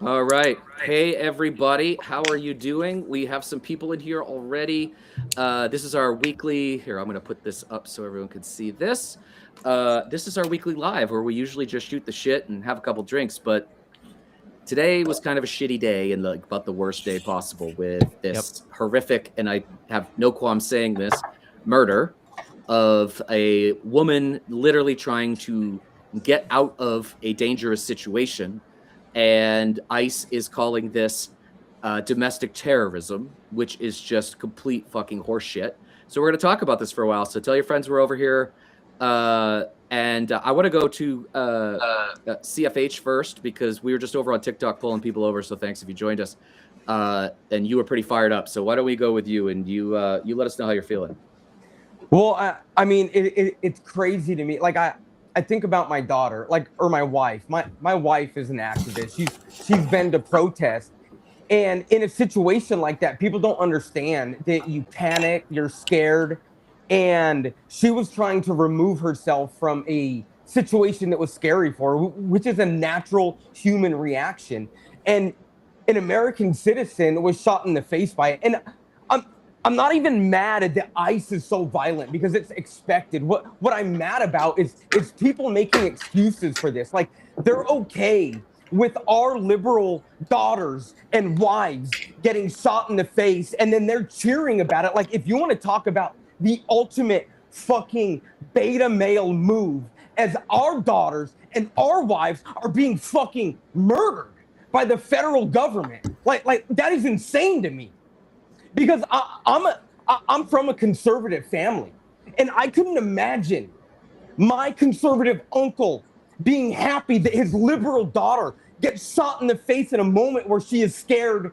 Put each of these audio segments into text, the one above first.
All right. Hey, everybody. How are you doing? We have some people in here already. This is our weekly. Here, I'm going to put this up so everyone can see this. This is our weekly live where we usually just shoot the shit and have a couple drinks. But today was kind of a shitty day and like about the worst day possible with Yep. this horrific, and I have no qualm saying this, murder of a woman literally trying to get out of a dangerous situation. And ICE is calling this domestic terrorism, which is just complete fucking horseshit. So we're going to talk about this for a while. So tell your friends we're over here. And I want to go to CFH first because we were just over on TikTok pulling people over. So thanks if you joined us. And you were pretty fired up. So why don't we go with you and you let us know how you're feeling. Well, I mean, it's crazy to me. Like I think about my daughter, or my wife. My wife is an activist. She's been to protest, and in a situation like that, people don't understand that you panic, you're scared, and she was trying to remove herself from a situation that was scary for her, which is a natural human reaction. And an American citizen was shot in the face by it, and I'm not even mad at that ICE is so violent because it's expected. What I'm mad about is people making excuses for this. Like they're okay with our liberal daughters and wives getting shot in the face, and then they're cheering about it. Like if you want to talk about the ultimate fucking beta male move, as our daughters and our wives are being fucking murdered by the federal government. Like that is insane to me. Because I'm from a conservative family, and I couldn't imagine my conservative uncle being happy that his liberal daughter gets shot in the face in a moment where she is scared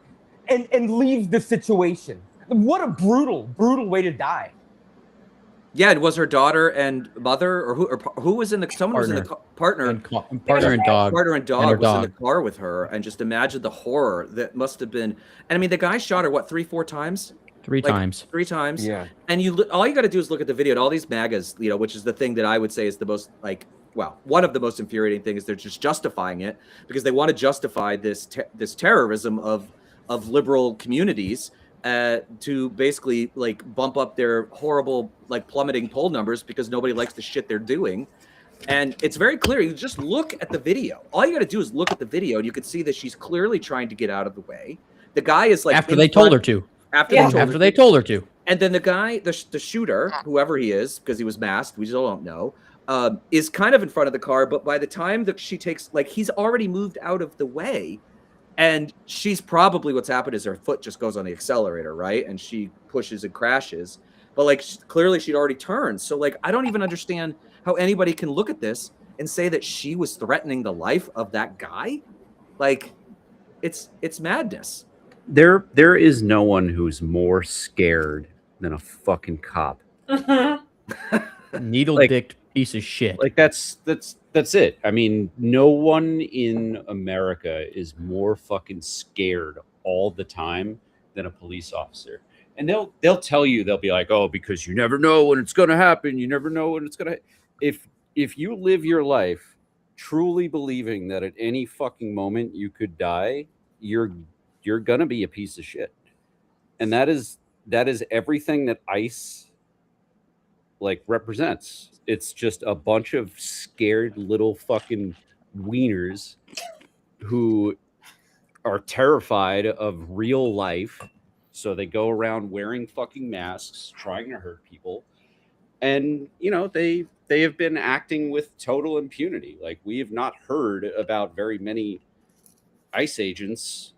and leaves the situation. What a brutal way to die. Yeah, it was her daughter and mother, or who was in the someone was in the partner and dog. Partner and dog her was in dog. the car with her, and just imagine the horror that must have been. And I mean, the guy shot her what 3-4 times. Three times. Yeah. And all you got to do is look at the video. And all these MAGAs, which is the thing that I would say is the most one of the most infuriating things. They're just justifying it because they want to justify this terrorism of liberal communities. To basically bump up their horrible plummeting poll numbers because nobody likes the shit they're doing. And it's very clear. You just look at the video. All you got to do is look at the video, and you can see that she's clearly trying to get out of the way. The guy is after they told her to. After they told her to. And then the guy, the shooter, whoever he is, because he was masked, we still don't know, is kind of in front of the car. But by the time that she takes, he's already moved out of the way. And she's probably, what's happened is her foot just goes on the accelerator, right? And she pushes and crashes. But clearly she'd already turned. So I don't even understand how anybody can look at this and say that she was threatening the life of that guy. It's madness. There is no one who's more scared than a fucking cop. Needle-dicked piece of shit. That's it. I mean, no one in America is more fucking scared all the time than a police officer. And they'll tell you, they'll be like, "Oh, because you never know when it's going to happen. You never know when it's going to." If you live your life truly believing that at any fucking moment you could die, you're going to be a piece of shit. And that is everything that ICE represents. It's just a bunch of scared little fucking wieners who are terrified of real life. So they go around wearing fucking masks, trying to hurt people. And, they have been acting with total impunity. We have not heard about very many ICE agents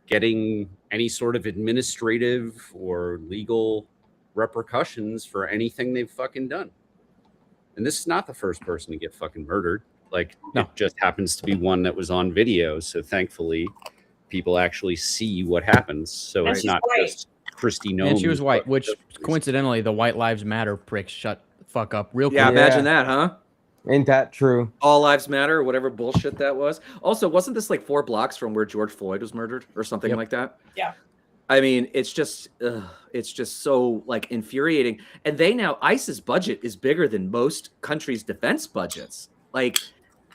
getting any sort of administrative or legal repercussions for anything they've fucking done. And this is not the first person to get fucking murdered. No. It just happens to be one that was on video. So thankfully people actually see what happens. So it's not just Kristi Noem. And she was white, which coincidentally the White Lives Matter pricks shut the fuck up real quick. Yeah, imagine that, huh? Ain't that true? All lives matter, or whatever bullshit that was. Also, wasn't this 4 blocks from where George Floyd was murdered or something like that? Yeah. I mean, it's just so infuriating. And ICE's budget is bigger than most countries' defense budgets.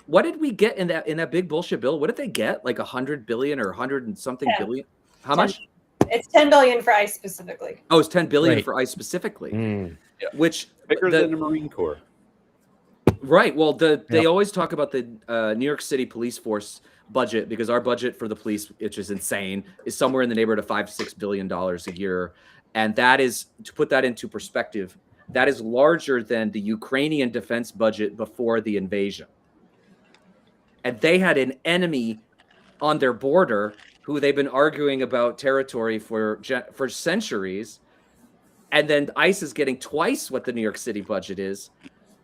what did we get in that big bullshit bill? What did they get? Like 100 billion or 100 and something Yeah. billion? How 10 much? It's 10 billion for ICE specifically. Oh, it's 10 billion Right. for ICE specifically, Mm. which Bigger the- than the Marine Corps. right. Well, they Yep. always talk about the New York City police force budget, because our budget for the police, which is insane, is somewhere in the neighborhood of $5-6 billion a year. And that is, to put that into perspective, that is larger than the Ukrainian defense budget before the invasion. And they had an enemy on their border who they've been arguing about territory for centuries. And then ICE is getting twice what the New York City budget is,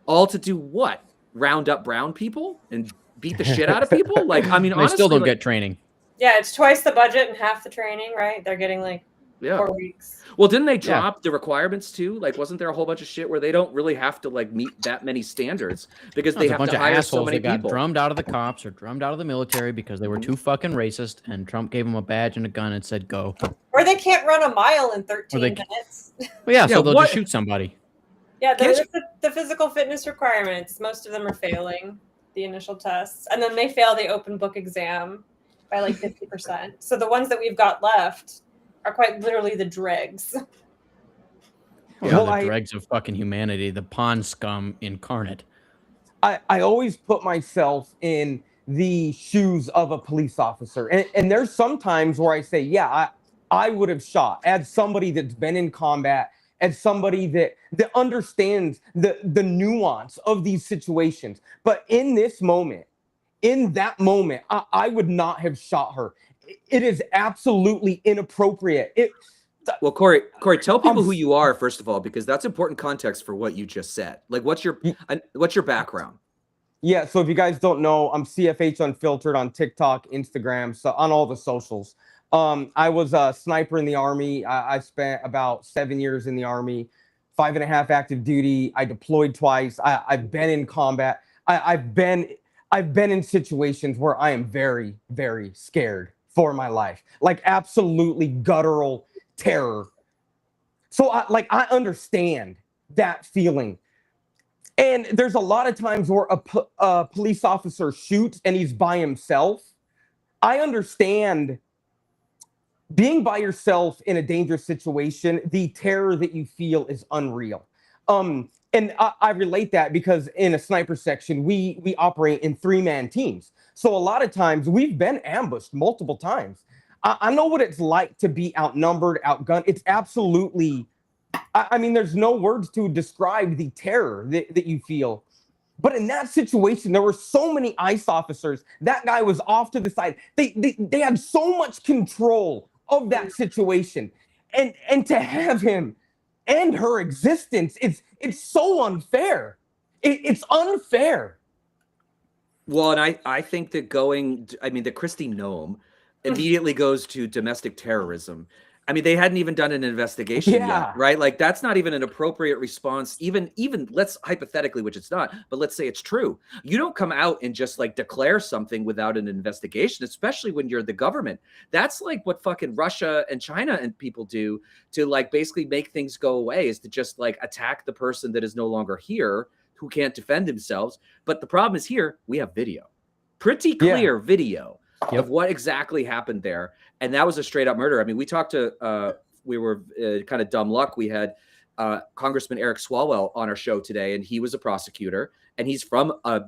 all to do what? Round up brown people and beat the shit out of people? Like, I mean, They honestly, still don't like, get training. Yeah, it's twice the budget and half the training, right? They're getting like yeah. 4 weeks. Well, didn't they drop the requirements too? Like, wasn't there a whole bunch of shit where they don't really have to like meet that many standards because they There's a have bunch to of hire so assholes many that got people? drummed out of the cops or drummed out of the military because they were too fucking racist, and Trump gave them a badge and a gun and said go. Or they can't run a mile in 13 they- minutes. Well, yeah, so Yeah, they'll what- just shoot somebody. Yeah, Can't the physical fitness requirements, most of them are failing the initial tests. And then they fail the open book exam by like 50%. So the ones that we've got left are quite literally the dregs. Yeah, Well, the I- dregs of fucking humanity, the pond scum incarnate. I always put myself in the shoes of a police officer. And there's some times where I say, yeah, I would have shot, as somebody that's been in combat, as somebody that understands the nuance of these situations. But in this moment, in that moment, I would not have shot her. It is absolutely inappropriate. Well, Corey, tell people I'm- who you are first of all, because that's important context for what you just said. Like, what's your background? Yeah, so if you guys don't know, I'm CFH Unfiltered on TikTok, Instagram, so on all the socials. I was a sniper in the Army. I spent about 7 years in the Army, 5.5 active duty. I deployed twice. I've been in combat. I've been in situations where I am very, very scared for my life, like absolutely guttural terror. So I understand that feeling. And there's a lot of times where a police officer shoots and he's by himself. I understand being by yourself in a dangerous situation, the terror that you feel is unreal. And I relate that because in a sniper section, we operate in 3-man teams. So a lot of times we've been ambushed multiple times. I know what it's like to be outnumbered, outgunned. It's absolutely, I mean, there's no words to describe the terror that you feel. But in that situation, there were so many ICE officers. That guy was off to the side. They had so much control of that situation. And to have him end her existence, it's so unfair. It's unfair. Well, and I think that that Kristi Noem immediately goes to domestic terrorism. I mean, they hadn't even done an investigation Yeah. yet, right? Like, that's not even an appropriate response. Even let's hypothetically, which it's not, but let's say it's true. You don't come out and just like declare something without an investigation, especially when you're the government. That's like what fucking Russia and China and people do to like basically make things go away, is to just like attack the person that is no longer here, who can't defend themselves. But the problem is here, we have video, pretty clear video of what exactly happened there. And that was a straight up murder. I mean, we talked to, we were kind of dumb luck. We had Congressman Eric Swalwell on our show today, and he was a prosecutor, and he's from a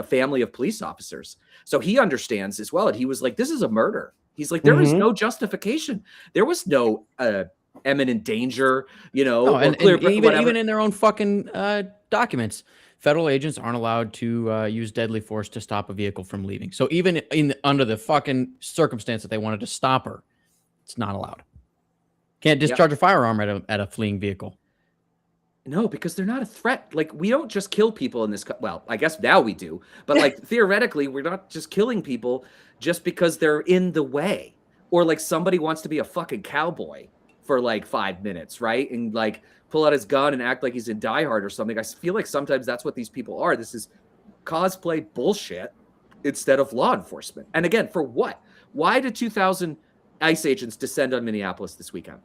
family of police officers. So he understands as well. And he was like, this is a murder. He's like, there is no justification. There was no imminent danger, No, or and whatever. even in their own fucking documents, federal agents aren't allowed to use deadly force to stop a vehicle from leaving. So even under the fucking circumstance that they wanted to stop her, it's not allowed. Can't discharge a firearm at a fleeing vehicle. No, because they're not a threat. Like, we don't just kill people in this. Well, I guess now we do, but like theoretically, we're not just killing people just because they're in the way, or like somebody wants to be a fucking cowboy for like 5 minutes, right? And like pull out his gun and act like he's in Die Hard or something. I feel like sometimes that's what these people are. This is cosplay bullshit instead of law enforcement. And again, for what? Why did 2,000 ICE agents descend on Minneapolis this weekend?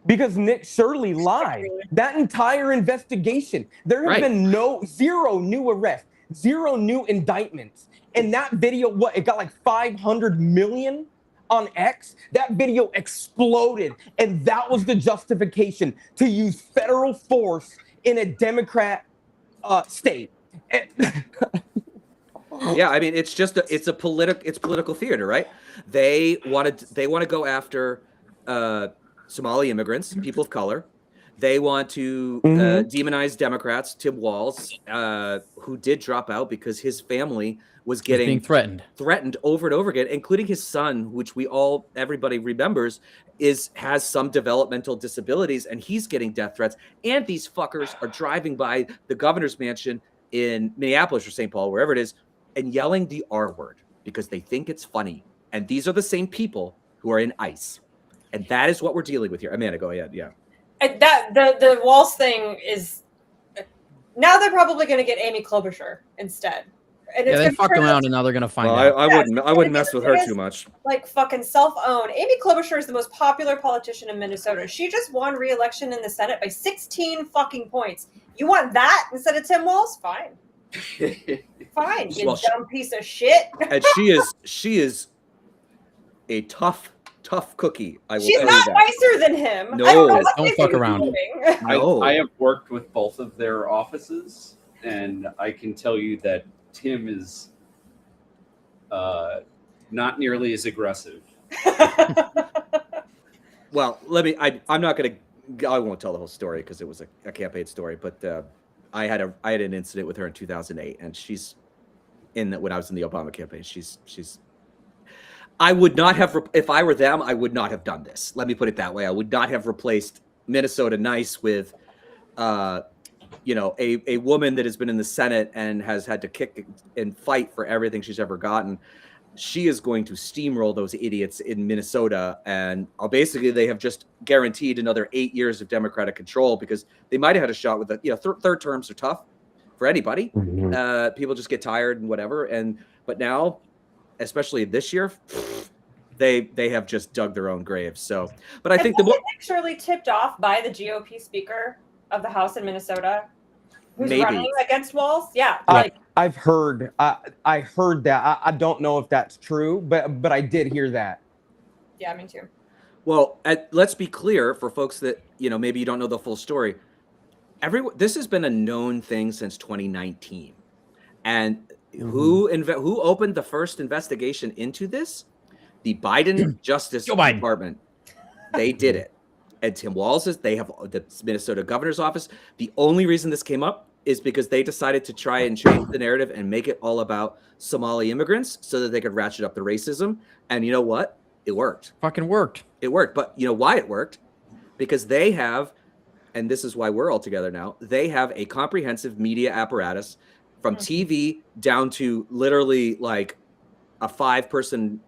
Because Nick Shirley lied. That entire investigation, there have been zero new arrests. Zero new indictments. And that video, it got like 500 million on X. That video exploded. And that was the justification to use federal force in a Democrat state. Yeah, I mean, it's political theater, right? They want to go after Somali immigrants, people of color. They want to demonize Democrats. Tim Walz, who did drop out because his family was being threatened over and over again, including his son, which everybody remembers, has some developmental disabilities, and he's getting death threats. And these fuckers are driving by the governor's mansion in Minneapolis or St. Paul, wherever it is, and yelling the R word because they think it's funny. And these are the same people who are in ICE. And that is what we're dealing with here. Amanda, go ahead. Yeah. The Walz thing is, now they're probably going to get Amy Klobuchar instead. And yeah, they fucked around and now they're going to find out. I wouldn't mess with her is, too much. Like fucking self-own. Amy Klobuchar is the most popular politician in Minnesota. She just won re-election in the Senate by 16 fucking points. You want that instead of Tim Walz? Fine. Fine, you dumb piece of shit. And she is a tough cookie. She's not nicer than him. No, don't fuck around. No. I have worked with both of their offices, and I can tell you that Tim is not nearly as aggressive. Well, I'm not going to. I won't tell the whole story because it was a campaign story. But I had an incident with her in 2008, and she's when I was in the Obama campaign. She's. I would not have, if I were them, I would not have done this. Let me put it that way. I would not have replaced Minnesota Nice with, a woman that has been in the Senate and has had to kick and fight for everything she's ever gotten. She is going to steamroll those idiots in Minnesota, and basically they have just guaranteed another 8 years of Democratic control because they might have had a shot with third terms are tough for anybody. Mm-hmm. People just get tired and whatever, but now, especially this year, they have just dug their own graves. So, but I think actually tipped off by the GOP Speaker of the House in Minnesota, who's maybe running against Walz. Yeah, I've heard. I heard that. I don't know if that's true, but I did hear that. Yeah, me too. Well, let's be clear for folks that maybe you don't know the full story. This has been a known thing since 2019, and who opened the first investigation into this? The Biden Justice Department. They did it. And Tim Walz they have the Minnesota governor's office. The only reason this came up is because they decided to try and change the narrative and make it all about Somali immigrants so that they could ratchet up the racism. And you know what? It worked. Fucking worked. It worked. But you know why it worked? Because they have, and this is why we're all together now, they have a comprehensive media apparatus from TV down to literally like a 5-person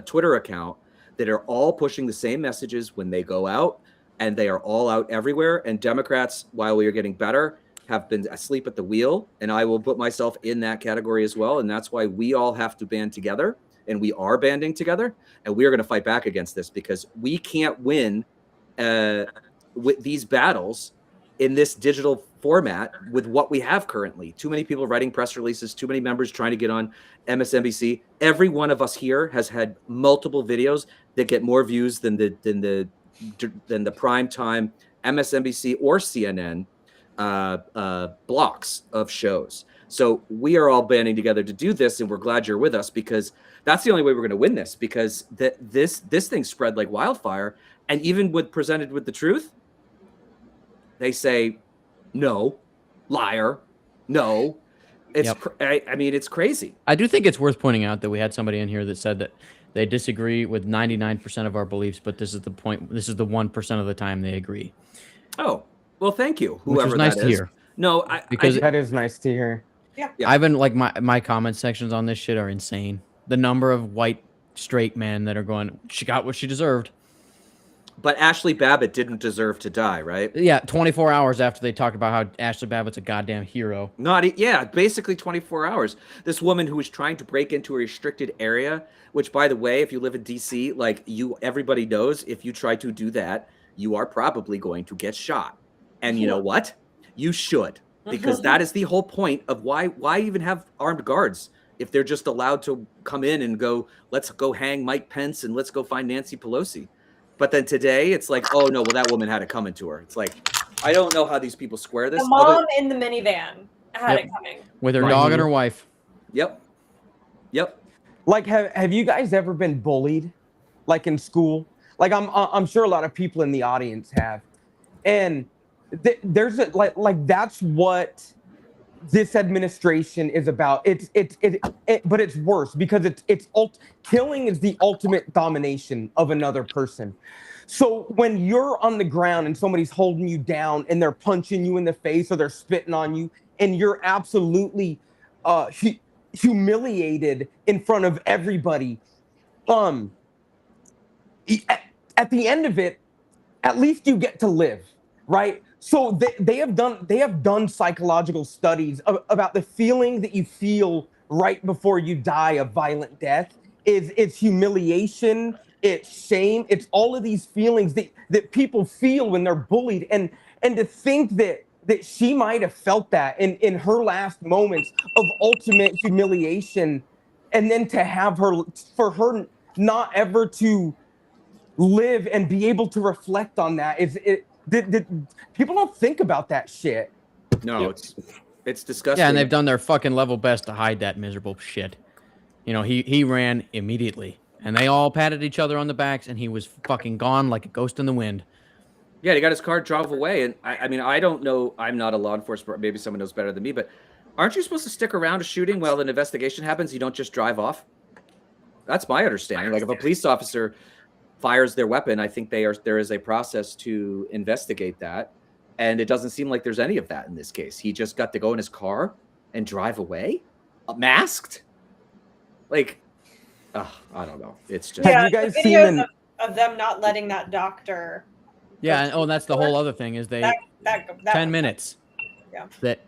Twitter account that are all pushing the same messages when they go out, and they are all out everywhere. And Democrats, while we are getting better, have been asleep at the wheel. And I will put myself in that category as well. And that's why we all have to band together, and we are banding together, and we are going to fight back against this because we can't win with these battles in this digital format with what we have currently. Too many people writing press releases, too many members trying to get on MSNBC. Every one of us here has had multiple videos that get more views than the prime time MSNBC or CNN blocks of shows. So we are all banding together to do this, and we're glad you're with us because that's the only way we're going to win this, because this thing spread like wildfire. And even presented with the truth, they say, no, liar, no. It's I mean, it's crazy. I do think it's worth pointing out that we had somebody in here that said that they disagree with 99% of our beliefs, but this is the point. This is the 1% of the time they agree. Oh, well, thank you. Which Whoever is nice that to is. hear. No, that is nice to hear. Yeah. I've been like my comment sections on this shit are insane. The number of white straight men that are going, she got what she deserved. But Ashley Babbitt didn't deserve to die, right? Yeah, 24 hours after they talked about how Ashley Babbitt's a goddamn hero. Basically 24 hours. This woman who was trying to break into a restricted area, which, by the way, if you live in DC, everybody knows if you try to do that, you are probably going to get shot. And you know what? You should. because that is the whole point of why even have armed guards if they're just allowed to come in and go, let's go hang Mike Pence and let's go find Nancy Pelosi. But then today it's like, oh no, well that woman had it coming to her. It's like, I don't know how these people square this. The mom in the minivan had it coming. with her Right. dog and her wife. Yep. Like, have you guys ever been bullied, like in school? Like, I'm sure a lot of people in the audience have, and there's a, like that's what this administration is about. But it's worse because killing is the ultimate domination of another person. So when you're on the ground and somebody's holding you down and they're punching you in the face or they're spitting on you and you're absolutely humiliated in front of everybody, at the end of it, at least you get to live, right? So they have done psychological studies about the feeling that you feel right before you die of violent death. It's humiliation, it's shame, it's all of these feelings that people feel when they're bullied, and to think that she might have felt that in her last moments of ultimate humiliation, and then to have for her not ever to live and be able to reflect on that people don't think about that shit. No, Yep. it's disgusting. Yeah, and they've done their fucking level best to hide that miserable shit. You know, he ran immediately, and they all patted each other on the backs, and he was fucking gone like a ghost in the wind. Yeah, he got his car, drove away, and I mean, I don't know. I'm not a law enforcement. Maybe someone knows better than me, but aren't you supposed to stick around a shooting while an investigation happens? You don't just drive off. That's my understanding. Like if a police officer fires their weapon, I think there is a process to investigate that, and it doesn't seem like there's any of that in this case. He just got to go in his car and drive away, masked. Like, I don't know. It's just Have you guys the seen videos of them not letting that doctor? Yeah, and that's the whole other thing is they That 10 minutes. Yeah. That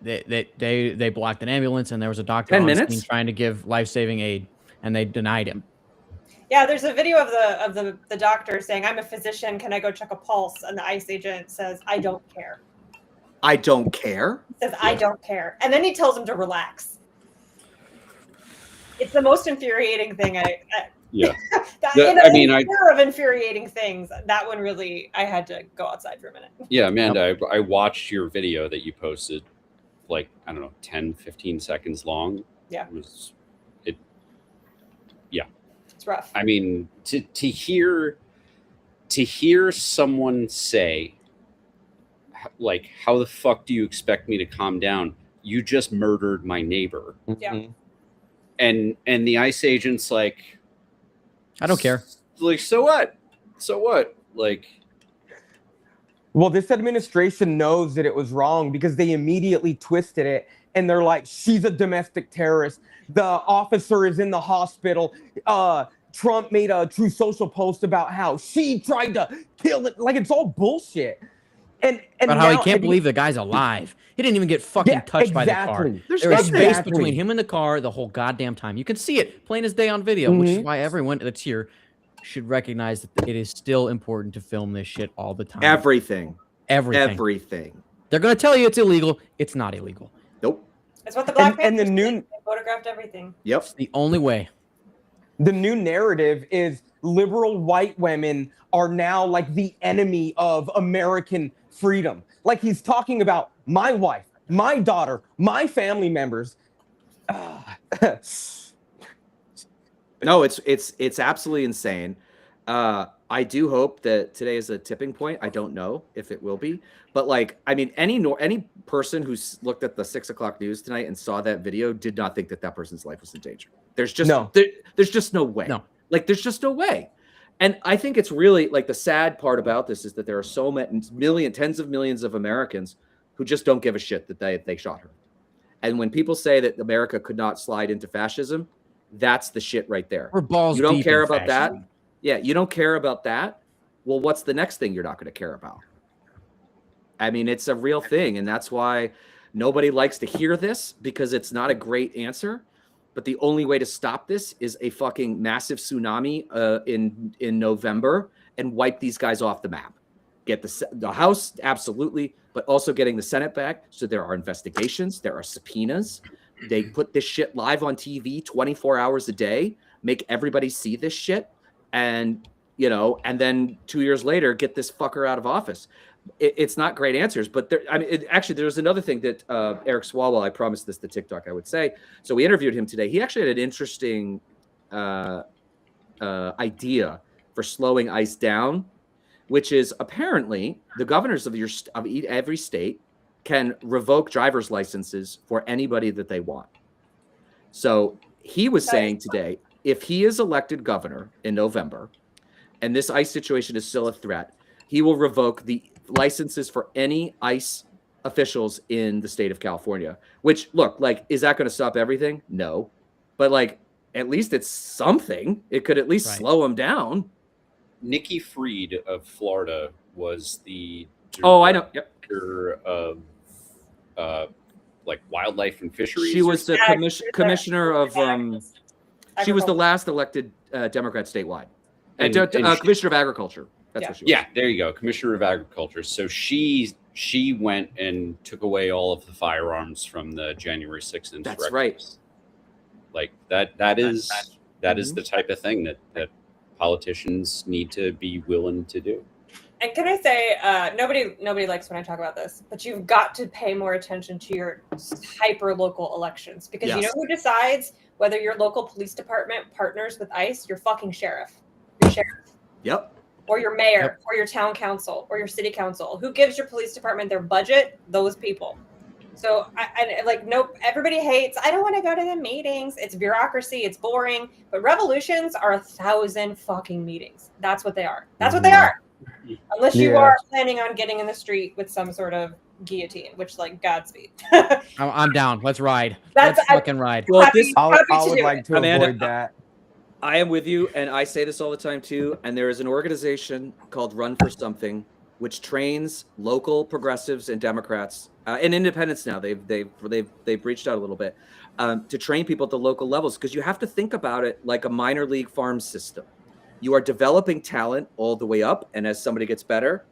they blocked an ambulance and there was a doctor 10 on minutes? scene trying to give life-saving aid and they denied him. Yeah, there's a video of the doctor saying, "I'm a physician. Can I go check a pulse?" And the ICE agent says, "I don't care." I don't care. He says, "I don't care," and then he tells him to relax. It's the most infuriating thing. Yeah. I mean, of infuriating things. That one really, I had to go outside for a minute. Yeah, Amanda, I watched your video that you posted, like, I don't know, 10, 15 seconds long. Yeah. It's rough. I mean, to hear someone say, like, how the fuck do you expect me to calm down? You just murdered my neighbor. Yeah. And the ICE agent's like, I don't care. Like, so what? So what? Like, Well, this administration knows that it was wrong because they immediately twisted it. And they're like, she's a domestic terrorist. The officer is in the hospital. Trump made a True Social post about how she tried to kill it. Like, it's all bullshit. And But how he now- can't believe the guy's alive. He didn't even get fucking touched by the car. exactly. There was space Exactly. between him and the car the whole goddamn time. You can see it plain as day on video, which is Mhm. why everyone that's here should recognize that it is still important to film this shit all the time. Everything. Everything. They're going to tell you it's illegal. It's not illegal. Nope. It's what the Black And the Panthers new- did. They photographed everything. Yep. It's the only way. The new narrative is liberal white women are now like the enemy of American freedom. Like he's talking about my wife, my daughter, my family members. No, it's absolutely insane. I do hope that today is a tipping point. I don't know if it will be, but like, I mean, any person who's looked at the 6 o'clock news tonight and saw that video did not think that person's life was in danger. There's just No. there's just no way. No. Like, there's just no way. And I think it's really like the sad part about this is that there are so many tens of millions of Americans who just don't give a shit that they shot her. And when people say that America could not slide into fascism, that's the shit right there. We're balls You don't deep care in about that? fascism. Yeah, you don't care about that. Well, what's the next thing you're not going to care about? I mean, it's a real thing. And that's why nobody likes to hear this, because it's not a great answer. But the only way to stop this is a fucking massive tsunami in November and wipe these guys off the map. get the House, absolutely, but also getting the Senate back. So there are investigations, there are subpoenas. They put this shit live on TV 24 hours a day, make everybody see this shit, and and then 2 years later, get this fucker out of office. It's not great answers, but actually, there's another thing that Eric Swalwell, I promised this to TikTok, I would say. So we interviewed him today. He actually had an interesting idea for slowing ICE down, which is apparently the governors of every state can revoke driver's licenses for anybody that they want. So he was saying today, if he is elected governor in November, and this ICE situation is still a threat, he will revoke the licenses for any ICE officials in the state of California. Which, look, like, is that going to stop everything? No. But, like, at least it's something. It could at least slow them down. Nikki Fried of Florida was the I know. Yep. director of like wildlife and fisheries. She was the commissioner of she was the last elected Democrat statewide. And commissioner of agriculture. That's what she was. Yeah, there you go. Commissioner of agriculture. So she went and took away all of the firearms from the January 6th insurrection. That's right. Like that is the type of thing that politicians need to be willing to do. And can I say, nobody likes when I talk about this, but you've got to pay more attention to your hyper local elections, because you know who decides whether your local police department partners with ICE? Your fucking sheriff. Your sheriff. Yep. Or your mayor, or your town council, or your city council. Who gives your police department their budget? Those people. So everybody hates, I don't want to go to the meetings. It's bureaucracy. It's boring. But revolutions are 1,000 fucking meetings. That's what they are. That's what they are. Unless you are planning on getting in the street with some sort of guillotine, which, like, Godspeed. I'm down. Let's ride. Let's fucking ride. Well, I would like to Amanda, avoid that. I am with you, and I say this all the time too. And there is an organization called Run for Something, which trains local progressives and Democrats and independents. Now they've reached out a little bit to train people at the local levels, because you have to think about it like a minor league farm system. You are developing talent all the way up, and as somebody gets better,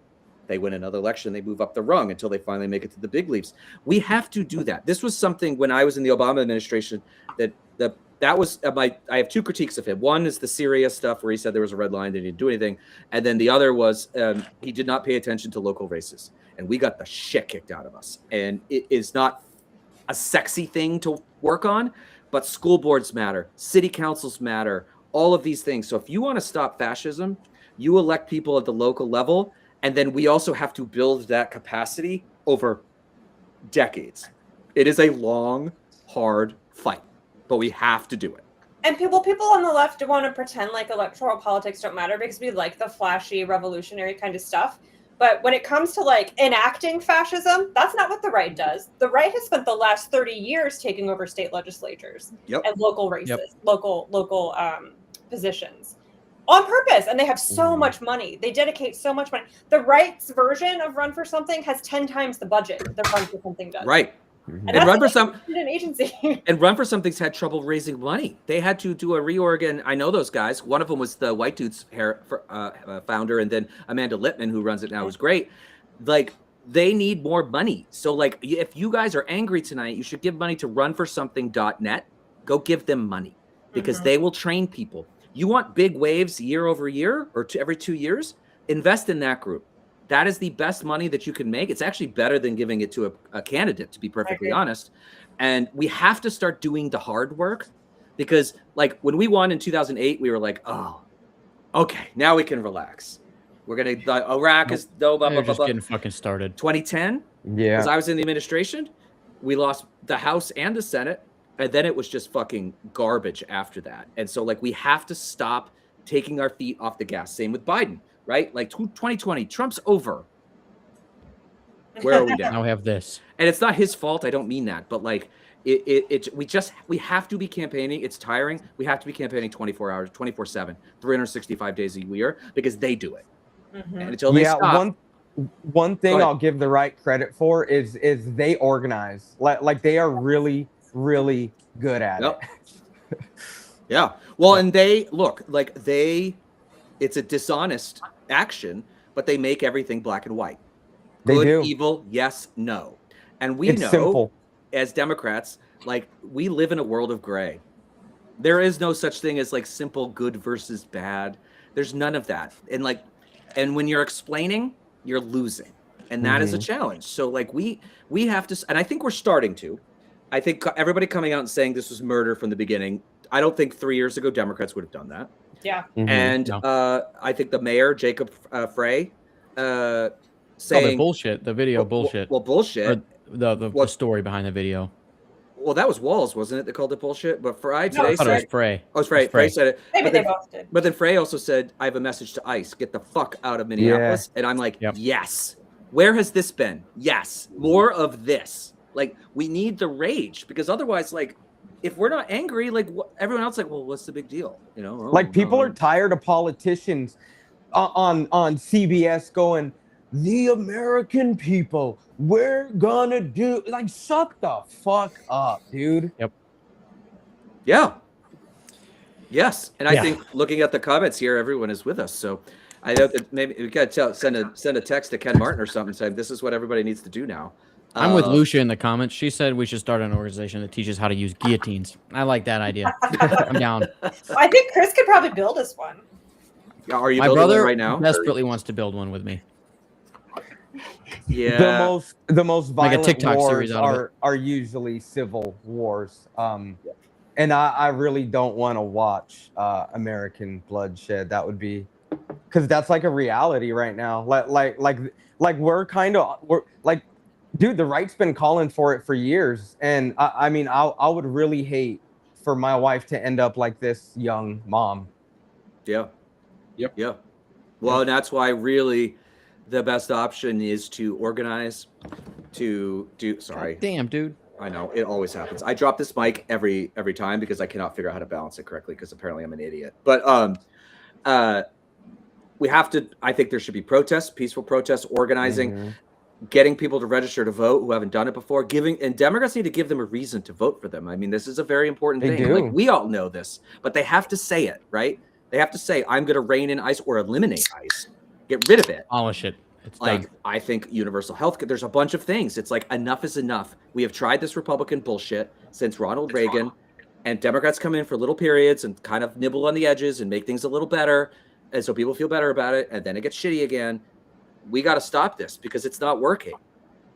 they win another election, they move up the rung until they finally make it to the big leagues. We have to do that. This was something when I was in the Obama administration that was I have two critiques of him. One is the Syria stuff where he said there was a red line, they didn't do anything. And then the other was he did not pay attention to local races. And we got the shit kicked out of us. And it is not a sexy thing to work on, but school boards matter, city councils matter, all of these things. So if you want to stop fascism, you elect people at the local level, and then we also have to build that capacity over decades. It is a long, hard fight, but we have to do it. And people on the left want to pretend like electoral politics don't matter because we like the flashy, revolutionary kind of stuff. But when it comes to, like, enacting fascism, that's not what the right does. The right has spent the last 30 years taking over state legislatures and local races, local positions on purpose. And they have so much money. They dedicate so much money. The right's version of Run for Something has 10 times the budget that Run for Something does. Right. And Run for Something, an agency. And Run for Something's had trouble raising money. They had to do a reorg, and I know those guys. One of them was the White Dudes founder, and then Amanda Littman, who runs it now, was great. Like, they need more money. So, like, if you guys are angry tonight, you should give money to runforsomething.net. Go give them money, because they will train people. You want big waves year over year or every 2 years? Invest in that group. That is the best money that you can make. It's actually better than giving it to a candidate, to be perfectly honest. And we have to start doing the hard work, because, like, when we won in 2008, we were like, oh, okay, now we can relax. We're going to, Iraq is, just getting fucking started. 2010, because I was in the administration, we lost the House and the Senate, and then it was just fucking garbage after that. And so, like, we have to stop taking our feet off the gas. Same with Biden. Right? Like 2020, Trump's over. Where are we now? Now we have this. And it's not his fault. I don't mean that. But, like, we have to be campaigning. It's tiring. We have to be campaigning 24 hours, 24/7, 365 days a year, because they do it. And until they stop. One thing I'll give the right credit for is they organize. Like they are really, really good at it. Yeah. Well, and they look like it's a dishonest action, but they make everything black and white. They Good, do. evil, yes, no. And we It's know simple. as Democrats, like we live in a world of gray. There is no such thing as like simple good versus bad. There's none of that. And when you're explaining, you're losing. And that is a challenge. So like we have to, and I think we're starting to. I think everybody coming out and saying this was murder from the beginning. I don't think 3 years ago Democrats would have done that. Yeah. And No. I think the mayor, Jacob Frey, Called it saying bullshit. The video bullshit. Well, bullshit. Or the What- story behind the video. Well, that was Walls, wasn't it? That called it bullshit. But Frey No, today I thought it was said, Frey. "Oh, it's Frey." It was Frey. Frey said it. Maybe But they then, both did. but then Frey also said, "I have a message to ICE: get the fuck out of Minneapolis." And I'm like, Yep. "Yes." Where has this been? Yes, more of this. Like we need the rage because otherwise, like, if we're not angry, like everyone else, like, well, what's the big deal? You know, Like people are tired of politicians on CBS going, the American people, we're gonna do like shut the fuck up, dude. Yeah. Yes, and I Yeah. think looking at the comments here, everyone is with us. So I know that maybe we got to send a text to Ken Martin or something saying this is what everybody needs to do now. I'm with Lucia in the comments. She said we should start an organization that teaches how to use guillotines. I like that idea. I'm down. I think Chris could probably build us one. Are you My building one brother right now? desperately wants to build one with me. Yeah. The most Make a violent TikTok wars series out of it. are usually civil wars. And I really don't want to watch American bloodshed. That would be because that's like a reality right now. Like we're like, dude, the right's been calling for it for years. And I mean, I would really hate for my wife to end up like this young mom. Yeah. Yep. Yeah. Well, and that's why really the best option is to organize, to do. Sorry, Damn, dude. I know it always happens. I drop this mic every time because I cannot figure out how to balance it correctly because apparently I'm an idiot. But we have to. I think there should be protests, peaceful protests, organizing, getting people to register to vote who haven't done it before. And Democrats need to give them a reason to vote for them. I mean, this is a very important They thing. do. Like we all know this, but they have to say it, right? They have to say, "I'm going to rein in ICE or eliminate ICE, get rid of it." Abolish it. It's Like, done. I think universal health care, there's a bunch of things. It's like enough is enough. We have tried this Republican bullshit since Ronald Reagan, and Democrats come in for little periods and kind of nibble on the edges and make things a little better. And so people feel better about it, and then it gets shitty again. We got to stop this because it's not working.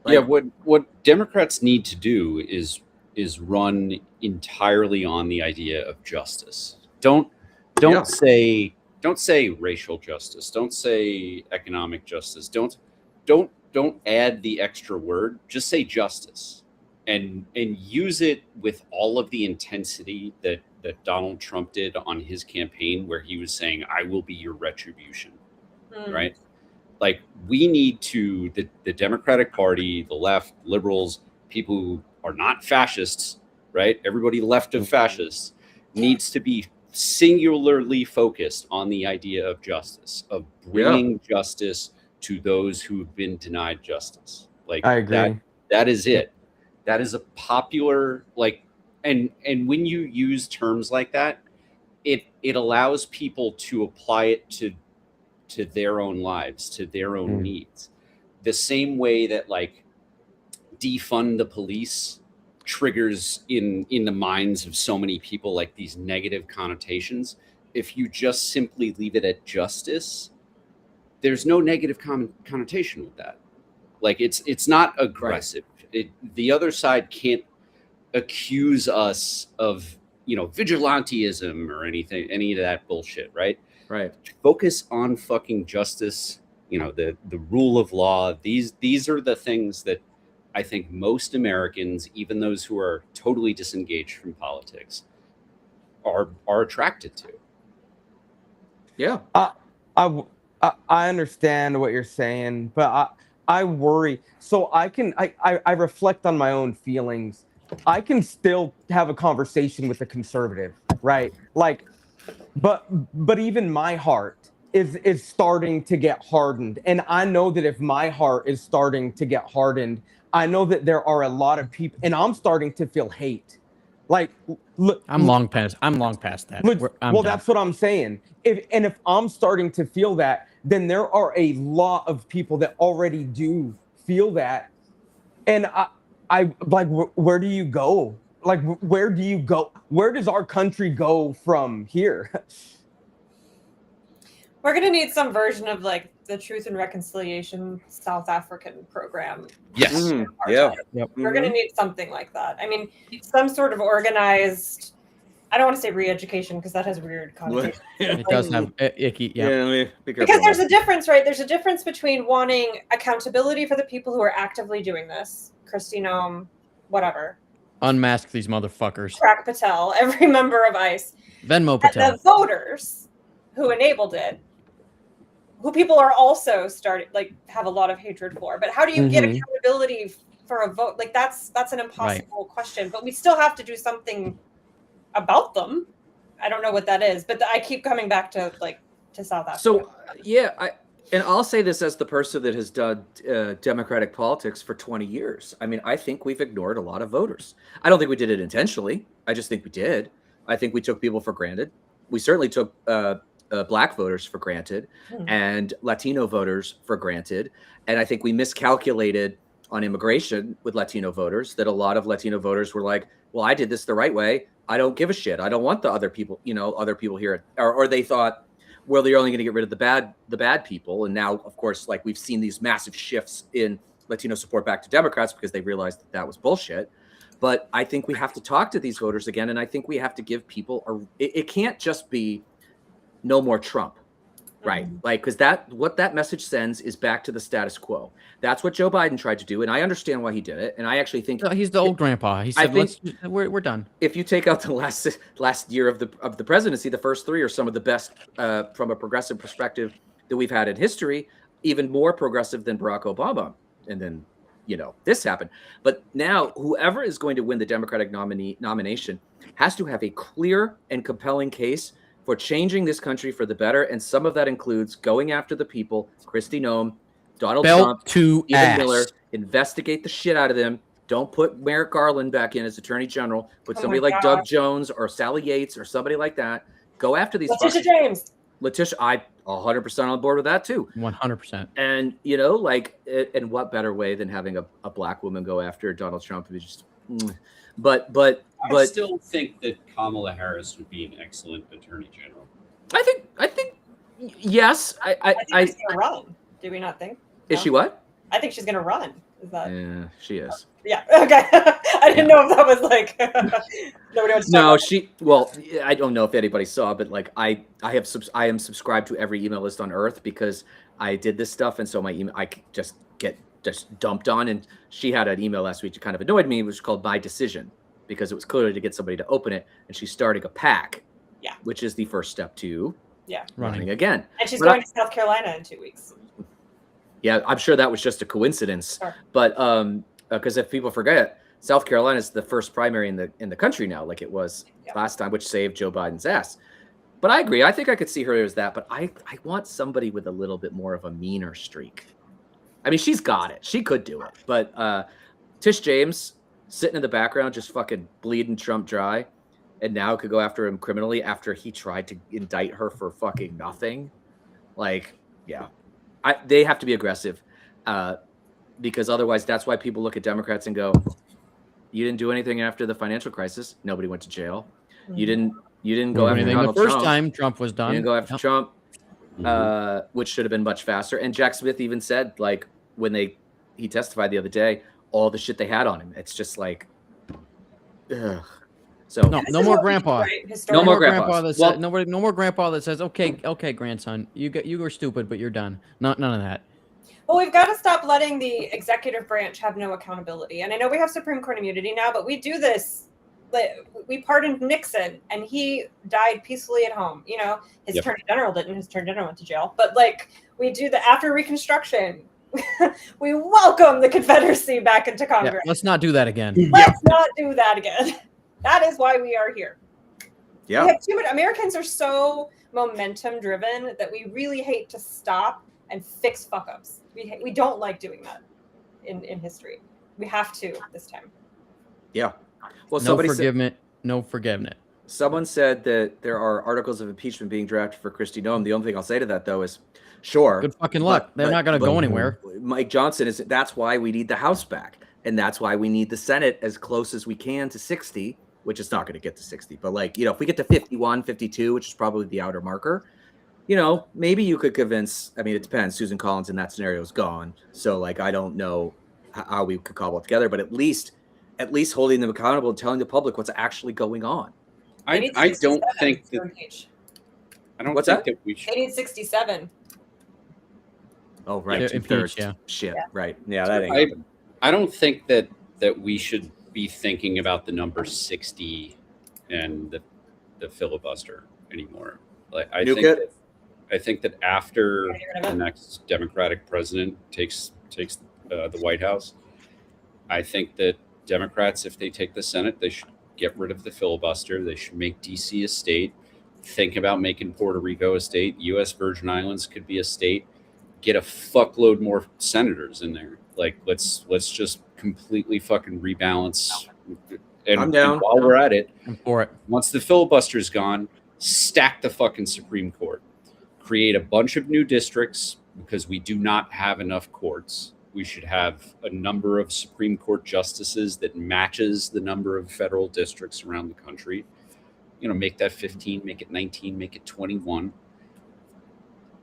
Yeah, what Democrats need to do is run entirely on the idea of justice. Don't Yeah. say racial justice. Don't say economic justice. Don't add the extra word. Just say justice, and use it with all of the intensity that Donald Trump did on his campaign, where he was saying, "I will be your retribution." Right? Like we need to the Democratic Party, the left, liberals, people who are not fascists, right? Everybody left of fascists needs to be singularly focused on the idea of justice, of bringing justice to those who have been denied justice. Like I agree. that is it. That is a popular and when you use terms like that, it allows people to apply it to their own lives, to their own needs. The same way that like defund the police triggers in the minds of so many people like these negative connotations. If you just simply leave it at justice, there's no negative connotation with that. Like it's not aggressive. The other side can't accuse us of vigilantism or any of that bullshit, right? Right. Focus on fucking justice, the rule of law. These are the things that I think most Americans, even those who are totally disengaged from politics, are attracted to. Yeah. I understand what you're saying, but I worry. So I reflect on my own feelings. I can still have a conversation with a conservative, right? Like, but even my heart is starting to get hardened, and I know that if my heart is starting to get hardened, I know that there are a lot of people, and I'm starting to feel hate. Like, look, I'm long past that. well, that's what I'm saying. If I'm starting to feel that, then there are a lot of people that already do feel that. And I like, where do you go? Like, where do you go? Where does our country go from here? We're gonna need some version of like the Truth and Reconciliation South African program. Yes. Mhm. Yeah. We're gonna need something like that. I mean, some sort of organized. I don't want to say re-education because that has weird connotations. It does have icky. Yeah. Let me be careful. Because there's a difference, right? There's a difference between wanting accountability for the people who are actively doing this. Kristi Noem, whatever. Unmask these motherfuckers. Prak Patel, every member of ICE. Venmo And Patel. the voters who enabled it, who people are also have a lot of hatred for. But how do you get accountability for a vote? Like that's an impossible question. But we still have to do something about them. I don't know what that is, but I keep coming back to South Africa. So and I'll say this as the person that has done democratic politics for 20 years. I mean, I think we've ignored a lot of voters. I don't think we did it intentionally. I just think we did. I think we took people for granted. We certainly took Black voters for granted and Latino voters for granted. And I think we miscalculated on immigration with Latino voters, that a lot of Latino voters were like, well, I did this the right way. I don't give a shit. I don't want the other people, other people here. Or they thought, well, they're only going to get rid of the bad people. And now, of course, like we've seen these massive shifts in Latino support back to Democrats because they realized that was bullshit. But I think we have to talk to these voters again. And I think we have to give people it can't just be no more Trump. Right. Like, because what that message sends is back to the status quo. That's what Joe Biden tried to do. And I understand why he did it. And I actually think He's the old grandpa. He said, we're done. If you take out the last year of the presidency, the first three are some of the best from a progressive perspective that we've had in history, even more progressive than Barack Obama. And then, this happened. But now whoever is going to win the Democratic nomination has to have a clear and compelling case for changing this country for the better. And some of that includes going after the people, Kristi Noem, Donald Trump, Stephen Miller, investigate the shit out of them. Don't put Merrick Garland back in as Attorney General. Put somebody like Doug Jones or Sally Yates or somebody like that. Go after these. Letitia James. I'm 100% on board with that too. 100%. And, and what better way than having a Black woman go after Donald Trump? But I still think that Kamala Harris would be an excellent Attorney General. I think yes. I think she's gonna run. Do we not think? Is she what? I think she's gonna run. Is that? Yeah, she is. Yeah. Okay. I didn't know if that was like nobody wants to No, talk well, I don't know if anybody saw, but like I am subscribed to every email list on earth because I did this stuff, and so my email I just get dumped on. And she had an email last week that kind of annoyed me, which was called My Decision, because it was clearly to get somebody to open it, and she's starting a PAC. Yeah. Which is the first step to running again. And she's going to South Carolina in 2 weeks. Yeah, I'm sure that was just a coincidence. Sure. But because if people forget, South Carolina is the first primary in the country now, like it was last time, which saved Joe Biden's ass. But I agree. I think I could see her as that. But I want somebody with a little bit more of a meaner streak. I mean, she's got it. She could do it. But Tish James sitting in the background, just fucking bleeding Trump dry, and now could go after him criminally after he tried to indict her for fucking nothing. Like, yeah. They have to be aggressive because otherwise that's why people look at Democrats and go, you didn't do anything after the financial crisis. Nobody went to jail. You didn't go after Donald the first Trump. time Trump was done. You didn't go after Trump, which should have been much faster. And Jack Smith even said, like, when he testified the other day, all the shit they had on him. It's just like, ugh. So no more grandpa. No more grandpa. No more grandpa that says, okay, grandson, you were stupid, but you're done. None of that. Well, we've got to stop letting the executive branch have no accountability. And I know we have Supreme Court immunity now, but we do this. We pardoned Nixon, and he died peacefully at home. His Attorney General didn't. His Attorney General went to jail. But we do that after Reconstruction. We welcome the Confederacy back into Congress. Yeah, let's not do that again. Let's not do that again. That is why we are here. Yeah. We have too much. Americans are so momentum driven that we really hate to stop and fix fuck ups. We don't like doing that in history. We have to this time. Yeah. Well, No forgiveness. Someone said that there are articles of impeachment being drafted for Kristi Noem. The only thing I'll say to that, though, is sure. Good fucking luck. They're not going to go anywhere. Mike Johnson is. That's why we need the House back, and that's why we need the Senate as close as we can to 60, which is not going to get to 60. But like, you know, if we get to 51, 52, which is probably the outer marker, you know, maybe you could convince. I mean, it depends. Susan Collins in that scenario is gone, so like, I don't know how we could cobble it together. But at least holding them accountable and telling the public what's actually going on. I don't think that. I don't What's think that? that we should. They need 67. Oh, right. Yeah, 2/3. impeach, yeah. Shit. Yeah. Right. Yeah, that ain't happening. I don't think that we should be thinking about the number 60 and the filibuster anymore. Like I think that after Get rid of the it. next Democratic president takes the White House, I think that Democrats, if they take the Senate, they should get rid of the filibuster. They should make DC a state. Think about making Puerto Rico a state. U.S. Virgin Islands could be a state. Get a fuckload more senators in there. Like let's just completely fucking rebalance. And, I'm down. and while we're at it, I'm for it. once the filibuster's gone, stack the fucking Supreme Court. Create a bunch of new districts because we do not have enough courts. We should have a number of Supreme Court justices that matches the number of federal districts around the country. You know, make that 15, make it 19, make it 21.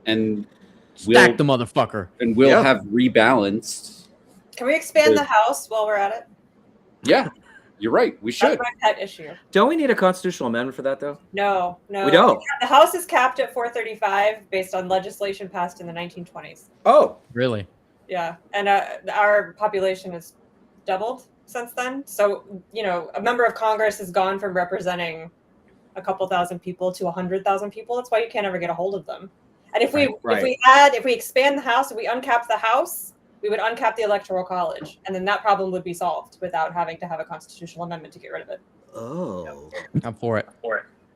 And Stack the motherfucker. we'll Yeah. have rebalanced. Can we expand Good. the House while we're at it? Yeah, you're right. We That's should. my pet issue. Don't we need a constitutional amendment for that, though? No. We don't. The House is capped at 435 based on legislation passed in the 1920s. Oh, Really? Yeah, and our population has doubled since then. So, you know, a member of Congress has gone from representing a couple thousand people to 100,000 people. That's why you can't ever get a hold of them. And if we if we expand the House, if we uncap the House, we would uncap the Electoral College, and then that problem would be solved without having to have a constitutional amendment to get rid of it. oh. I'm for it.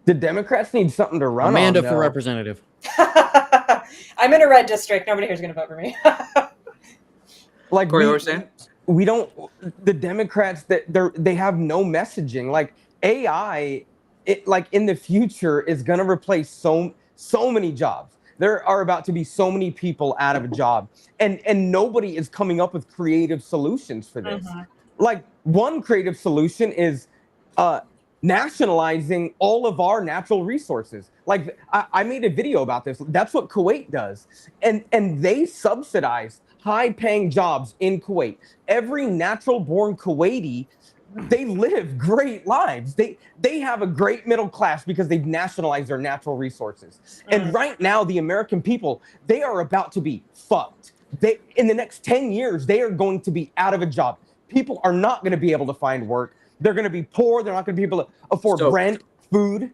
The Democrats need something to run Amanda on. for representative. I'm in a red district. Nobody here's going to vote for me. Like Corey, what were you saying? we don't. The Democrats they have no messaging. Like AI, like in the future is going to replace so many jobs. There are about to be so many people out of a job, and nobody is coming up with creative solutions for this. Like one creative solution is nationalizing all of our natural resources. Like I made a video about this. That's what Kuwait does, and they subsidize high-paying jobs in Kuwait. Every natural-born Kuwaiti, they live great lives. They have a great middle class because they've nationalized their natural resources. And right now, the American people, they are about to be fucked. In the next 10 years, they are going to be out of a job. People are not going to be able to find work. They're going to be poor. They're not going to be able to afford rent, food.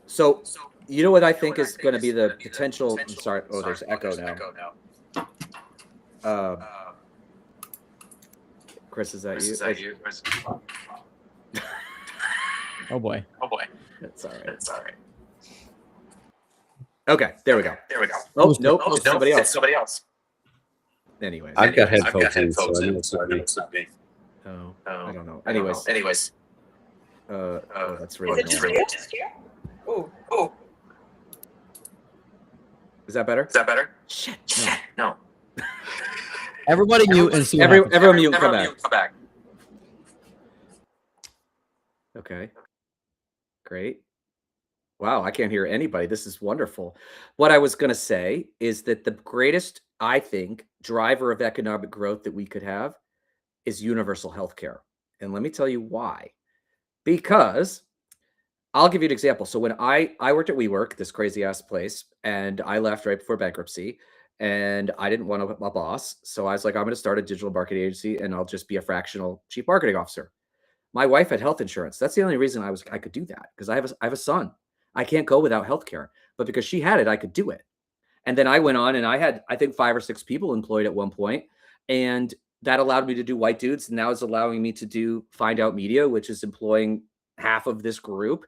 So, you know what I think is going to be the potential? I'm sorry. Oh, there's echo now. Chris, is that you? Oh boy. That's all right. Okay, there we go. Oh, nope, it's somebody else. Anyways. I've got headphones in, so I know it's not me. Oh, I don't know. Anyways. Oh, that's Is really it just annoying. you? Ooh. Is that better? Shit. No. Everybody mute and see what happens. Everyone mute and come back. Okay. Great. Wow, I can't hear anybody. This is wonderful. What I was going to say is that the greatest, I think, driver of economic growth that we could have is universal health care. And let me tell you why. Because I'll give you an example. So when I worked at WeWork, this crazy ass place, and I left right before bankruptcy, and I didn't want a boss. So I was like, I'm going to start a digital marketing agency and I'll just be a fractional chief marketing officer. My wife had health insurance. That's the only reason I could do that, because I have a son. I can't go without healthcare, but because she had it, I could do it. And then I went on and I had, I think, 5 or 6 people employed at one point, and that allowed me to do White Dudes. And now it's allowing me to do Find Out Media, which is employing half of this group.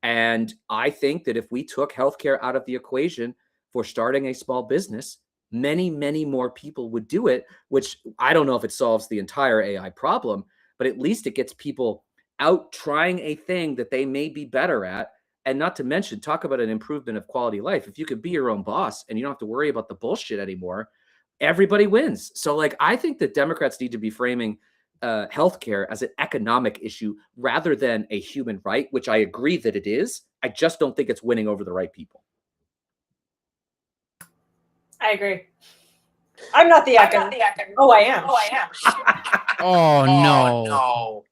And I think that if we took healthcare out of the equation for starting a small business, many, many more people would do it, which I don't know if it solves the entire AI problem, but at least it gets people out trying a thing that they may be better at. And not to mention, talk about an improvement of quality of life. If you could be your own boss and you don't have to worry about the bullshit anymore, everybody wins. So like, I think that Democrats need to be framing healthcare as an economic issue rather than a human right, which I agree that it is. I just don't think it's winning over the right people. I agree. I'm not the echo. Oh, I am. Oh no.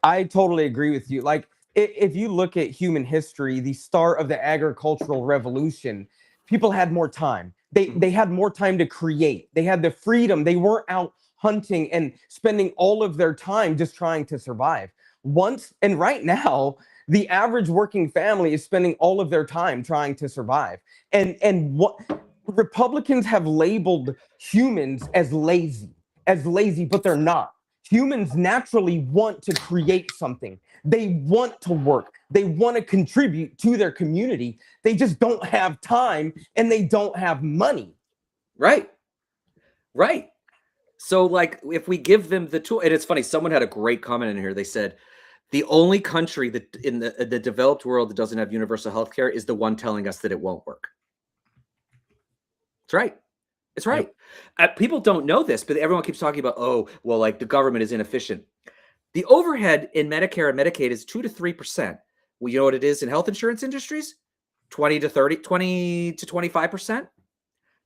I totally agree with you. Like, if you look at human history, the start of the agricultural revolution, people had more time. They had more time to create. They had the freedom. They weren't out hunting and spending all of their time just trying to survive. And right now, the average working family is spending all of their time trying to survive. And what Republicans have labeled humans as lazy, but they're not. Humans naturally want to create something. They want to work. They want to contribute to their community. They just don't have time and they don't have money. Right. So like, if we give them the tool, and it's funny, someone had a great comment in here. They said, the only country that in the developed world that doesn't have universal health care is the one telling us that it won't work. It's right. It's right. People don't know this, but everyone keeps talking about, oh, well, like the government is inefficient. The overhead in Medicare and Medicaid is 2 to 3%. Well, you know what it is in health insurance industries? 20 to 25%.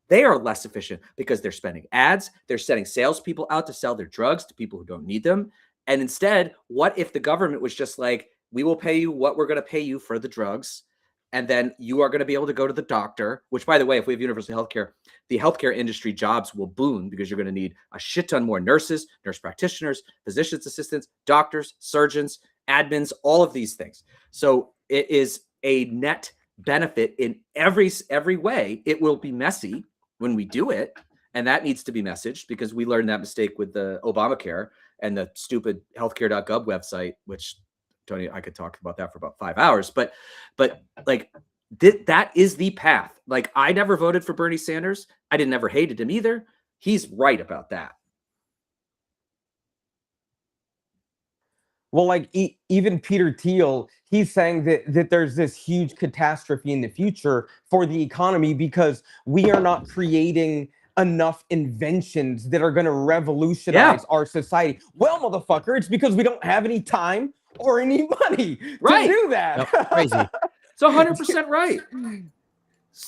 They are less efficient because they're spending ads. They're sending salespeople out to sell their drugs to people who don't need them. And instead, what if the government was just like, we will pay you what we're going to pay you for the drugs, and then you are going to be able to go to the doctor, which, by the way, if we have universal healthcare, the healthcare industry jobs will boom because you're going to need a shit ton more nurses, nurse practitioners, physician's assistants, doctors, surgeons, admins, all of these things. So it is a net benefit in every way. It will be messy when we do it, and that needs to be messaged because we learned that mistake with the Obamacare and the stupid healthcare.gov website, which Tony, I could talk about that for about 5 hours, but like that is the path. Like, I never voted for Bernie Sanders. I never hated him either. He's right about that. Well, like even Peter Thiel, he's saying that there's this huge catastrophe in the future for the economy because we are not creating enough inventions that are going to revolutionize our society. Well, motherfucker, it's because we don't have any time or any money to do that. Yep, crazy. It's 100% right. And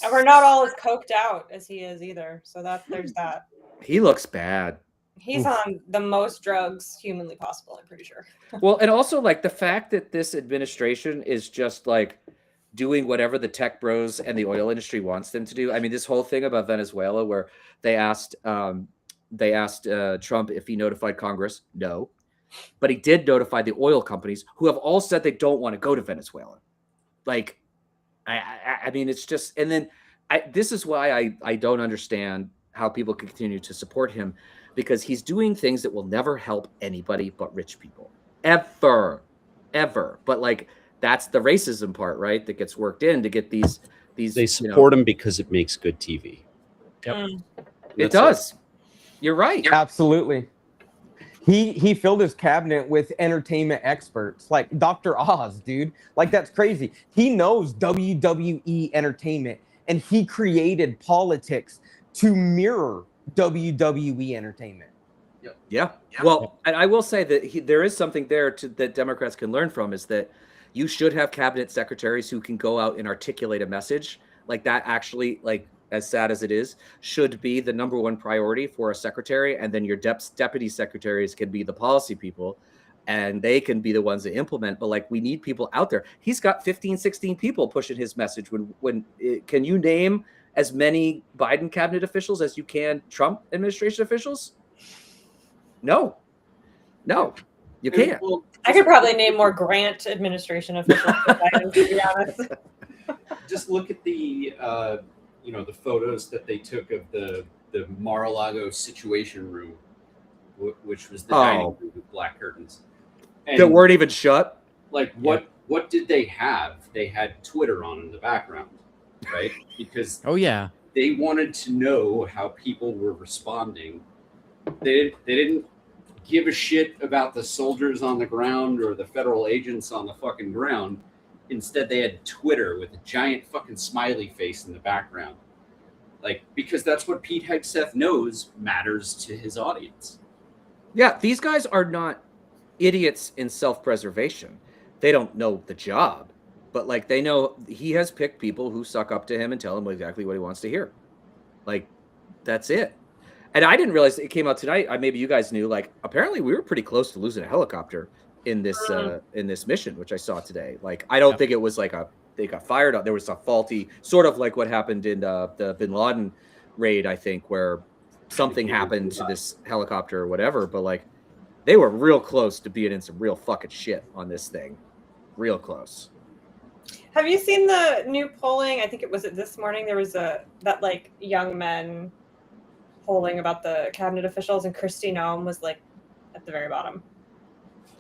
we're not all as coked out as he is either. So there's that. He looks bad. He's on the most drugs humanly possible, I'm pretty sure. Well, and also like the fact that this administration is just like doing whatever the tech bros and the oil industry wants them to do. I mean, this whole thing about Venezuela where they asked Trump if he notified Congress. No. But he did notify the oil companies who have all said they don't want to go to Venezuela. Like, I mean, it's just, and then this is why I don't understand how people continue to support him, because he's doing things that will never help anybody but rich people. Ever. But like, that's the racism part, right? That gets worked in to get these. They support him because it makes good TV. Yep. It does. You're right. Absolutely. He filled his cabinet with entertainment experts like Dr. Oz, dude. Like, that's crazy. He knows WWE entertainment, and he created politics to mirror WWE entertainment. Yeah. Well, and I will say that there is something there that Democrats can learn from, is that you should have cabinet secretaries who can go out and articulate a message like that. Actually, like, as sad as it is, should be the number one priority for a secretary. And then your deputy secretaries can be the policy people, and they can be the ones that implement. But like, we need people out there. He's got 15, 16 people pushing his message. Can you name as many Biden cabinet officials as you can Trump administration officials? No, you can't. Well, I could probably name more Grant administration officials, to be honest. just look at the the photos that they took of the Mar-a-Lago Situation Room, which was the dining room with black curtains. And that weren't even shut. Like, what did they have? They had Twitter on in the background, right? Because they wanted to know how people were responding. They didn't give a shit about the soldiers on the ground or the federal agents on the fucking ground. Instead, they had Twitter with a giant fucking smiley face in the background. Like, because that's what Pete Hegseth knows matters to his audience. Yeah, these guys are not idiots in self-preservation. They don't know the job, but like they know he has picked people who suck up to him and tell him exactly what he wants to hear. Like, that's it. And I didn't realize it came out tonight. Maybe you guys knew. Like, apparently we were pretty close to losing a helicopter in this mission, which I saw today. Like, I don't think it was like they got fired on. There was a faulty, sort of like what happened in the Bin Laden raid, I think, where something happened to this helicopter or whatever. But like, they were real close to being in some real fucking shit on this thing. Real close. Have you seen the new polling? I think it was this morning. There was that like young men polling about the cabinet officials, and Kristi Noem was like at the very bottom.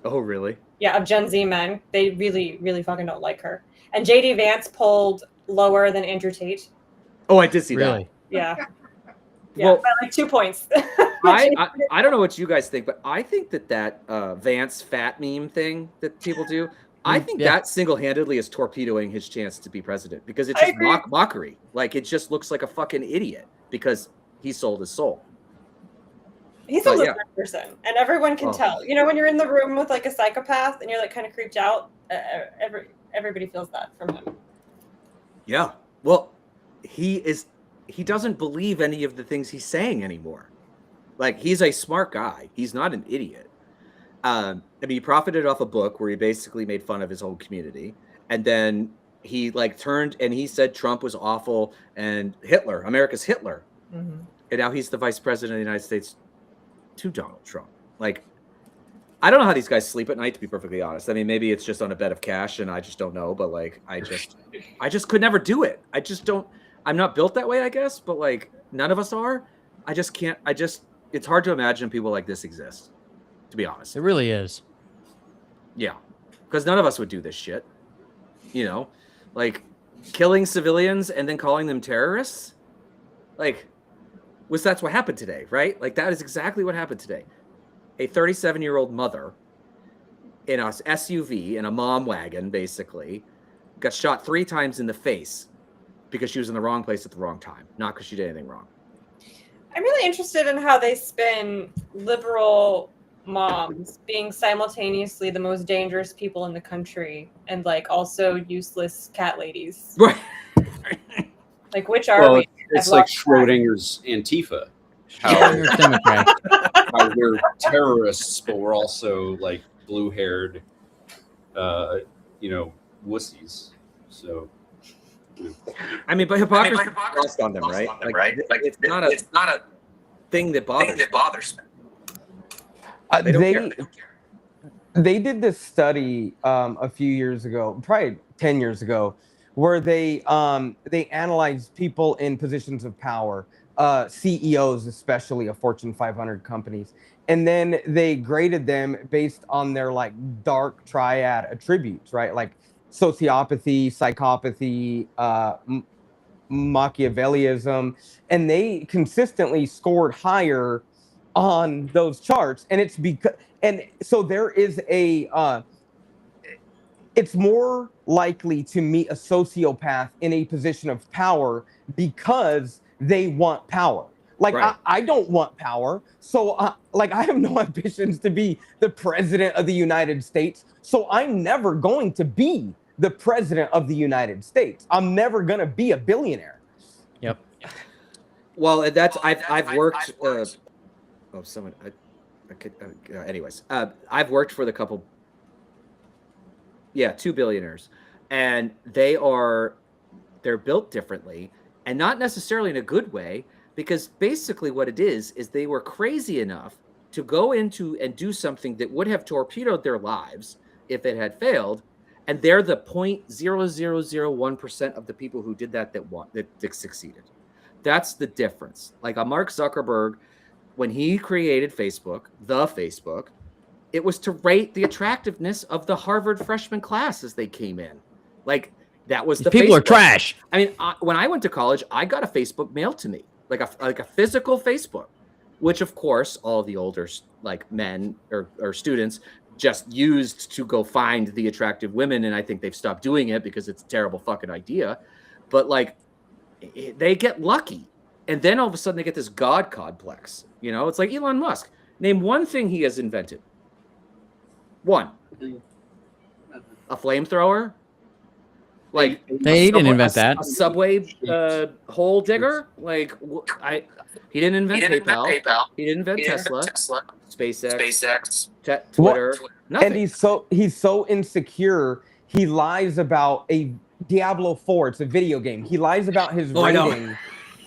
Oh, really? Yeah, of Gen Z men. They really, really fucking don't like her. And JD Vance polled lower than Andrew Tate. Oh, I did see Really? that. Yeah. Yeah, Well, by like 2 points. I don't know what you guys think, but I think that Vance fat meme thing that people do, I think yeah. that single-handedly is torpedoing his chance to be president because it's I just agree. mockery. Like, it just looks like a fucking idiot because he sold his soul. He's So, a yeah. lizard person, and everyone can Oh. tell. You know, when you're in the room with like a psychopath and you're like kind of creeped out, everybody feels that from him. Yeah. Well, he doesn't believe any of the things he's saying anymore. Like, he's a smart guy. He's not an idiot. I mean, he profited off a book where he basically made fun of his own community. And then he like turned and he said Trump was awful and Hitler, America's Hitler. Mm-hmm. And now he's the vice president of the United States to Donald Trump. Like, I don't know how these guys sleep at night, to be perfectly honest. I mean, maybe it's just on a bed of cash and I just don't know, but like, I just could never do it. I'm not built that way, I guess, but like none of us are. It's hard to imagine people like this exist, to be honest. It really is. Yeah. Because none of us would do this shit. You know, like killing civilians and then calling them terrorists. Like, that's what happened today, right? Like, that is exactly what happened today. A 37-year-old mother in a SUV, in a mom wagon, basically, got shot 3 times in the face because she was in the wrong place at the wrong time, not because she did anything wrong. I'm really interested in how they spin liberal moms being simultaneously the most dangerous people in the country and like also useless cat ladies. Right. Like, which are Well, we? it's I've like lost track. Schrodinger's Antifa. Schrodinger's Democrat. How we're terrorists, but we're also like blue-haired, wussies. So, I mean, but hypocrisy is lost on them, right? Like, it's not a thing that bothers me. They don't care. They did this study a few years ago, probably 10 years ago, where they analyzed people in positions of power, CEOs especially of Fortune 500 companies, and then they graded them based on their like dark triad attributes, right? Like sociopathy, psychopathy, Machiavellism, and they consistently scored higher on those charts. And it's because, and so there is it's more likely to meet a sociopath in a position of power because they want power. Like, Right. I don't want power. So like, I have no ambitions to be the president of the United States. So I'm never going to be the president of the United States. I'm never going to be a billionaire. Yep. Well, and that's I've worked. Someone. I could. Anyways, I've worked for the couple. Yeah, 2 billionaires, and they're built differently, and not necessarily in a good way, because basically what it is they were crazy enough to go into and do something that would have torpedoed their lives if it had failed, and they're the 0.0001% of the people who did that succeeded. That's the difference. Like a Mark Zuckerberg, when he created Facebook, it was to rate the attractiveness of the Harvard freshman class as they came in. Like, that was the People are Facebook. trash. I mean, when I went to college, I got a Facebook mailed to me, like a physical Facebook. which of course all the older like men or students just used to go find the attractive women, and I think they've stopped doing it because it's a terrible fucking idea. But like, they get lucky, and then all of a sudden they get this god complex. You know, it's like Elon Musk. Name one thing he has invented. One. A flamethrower. Like He didn't invent that. A subway hole digger. Like he didn't invent PayPal. He didn't invent Tesla. SpaceX. Twitter. Nothing. And he's so insecure. He lies about a Diablo 4. It's a video game. He lies about his rating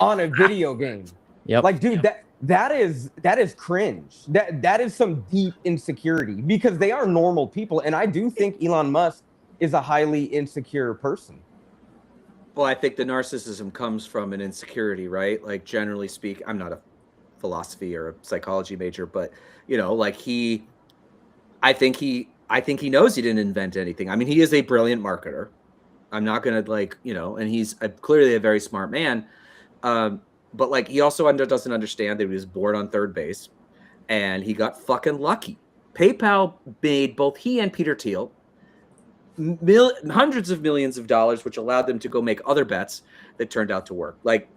on a video game. Yep. Like, dude, that is cringe. That is some deep insecurity, because they are normal people, and I do think Elon Musk is a highly insecure person. Well, I think the narcissism comes from an insecurity, right? Like, generally speaking, I'm not a philosophy or a psychology major, but you know, like I think he knows he didn't invent anything. I mean, he is a brilliant marketer. I'm not gonna, like, you know, and he's clearly a very smart man. But like, he also doesn't understand that he was born on third base, and he got fucking lucky. PayPal made both he and Peter Thiel hundreds of millions of dollars, which allowed them to go make other bets that turned out to work. Like,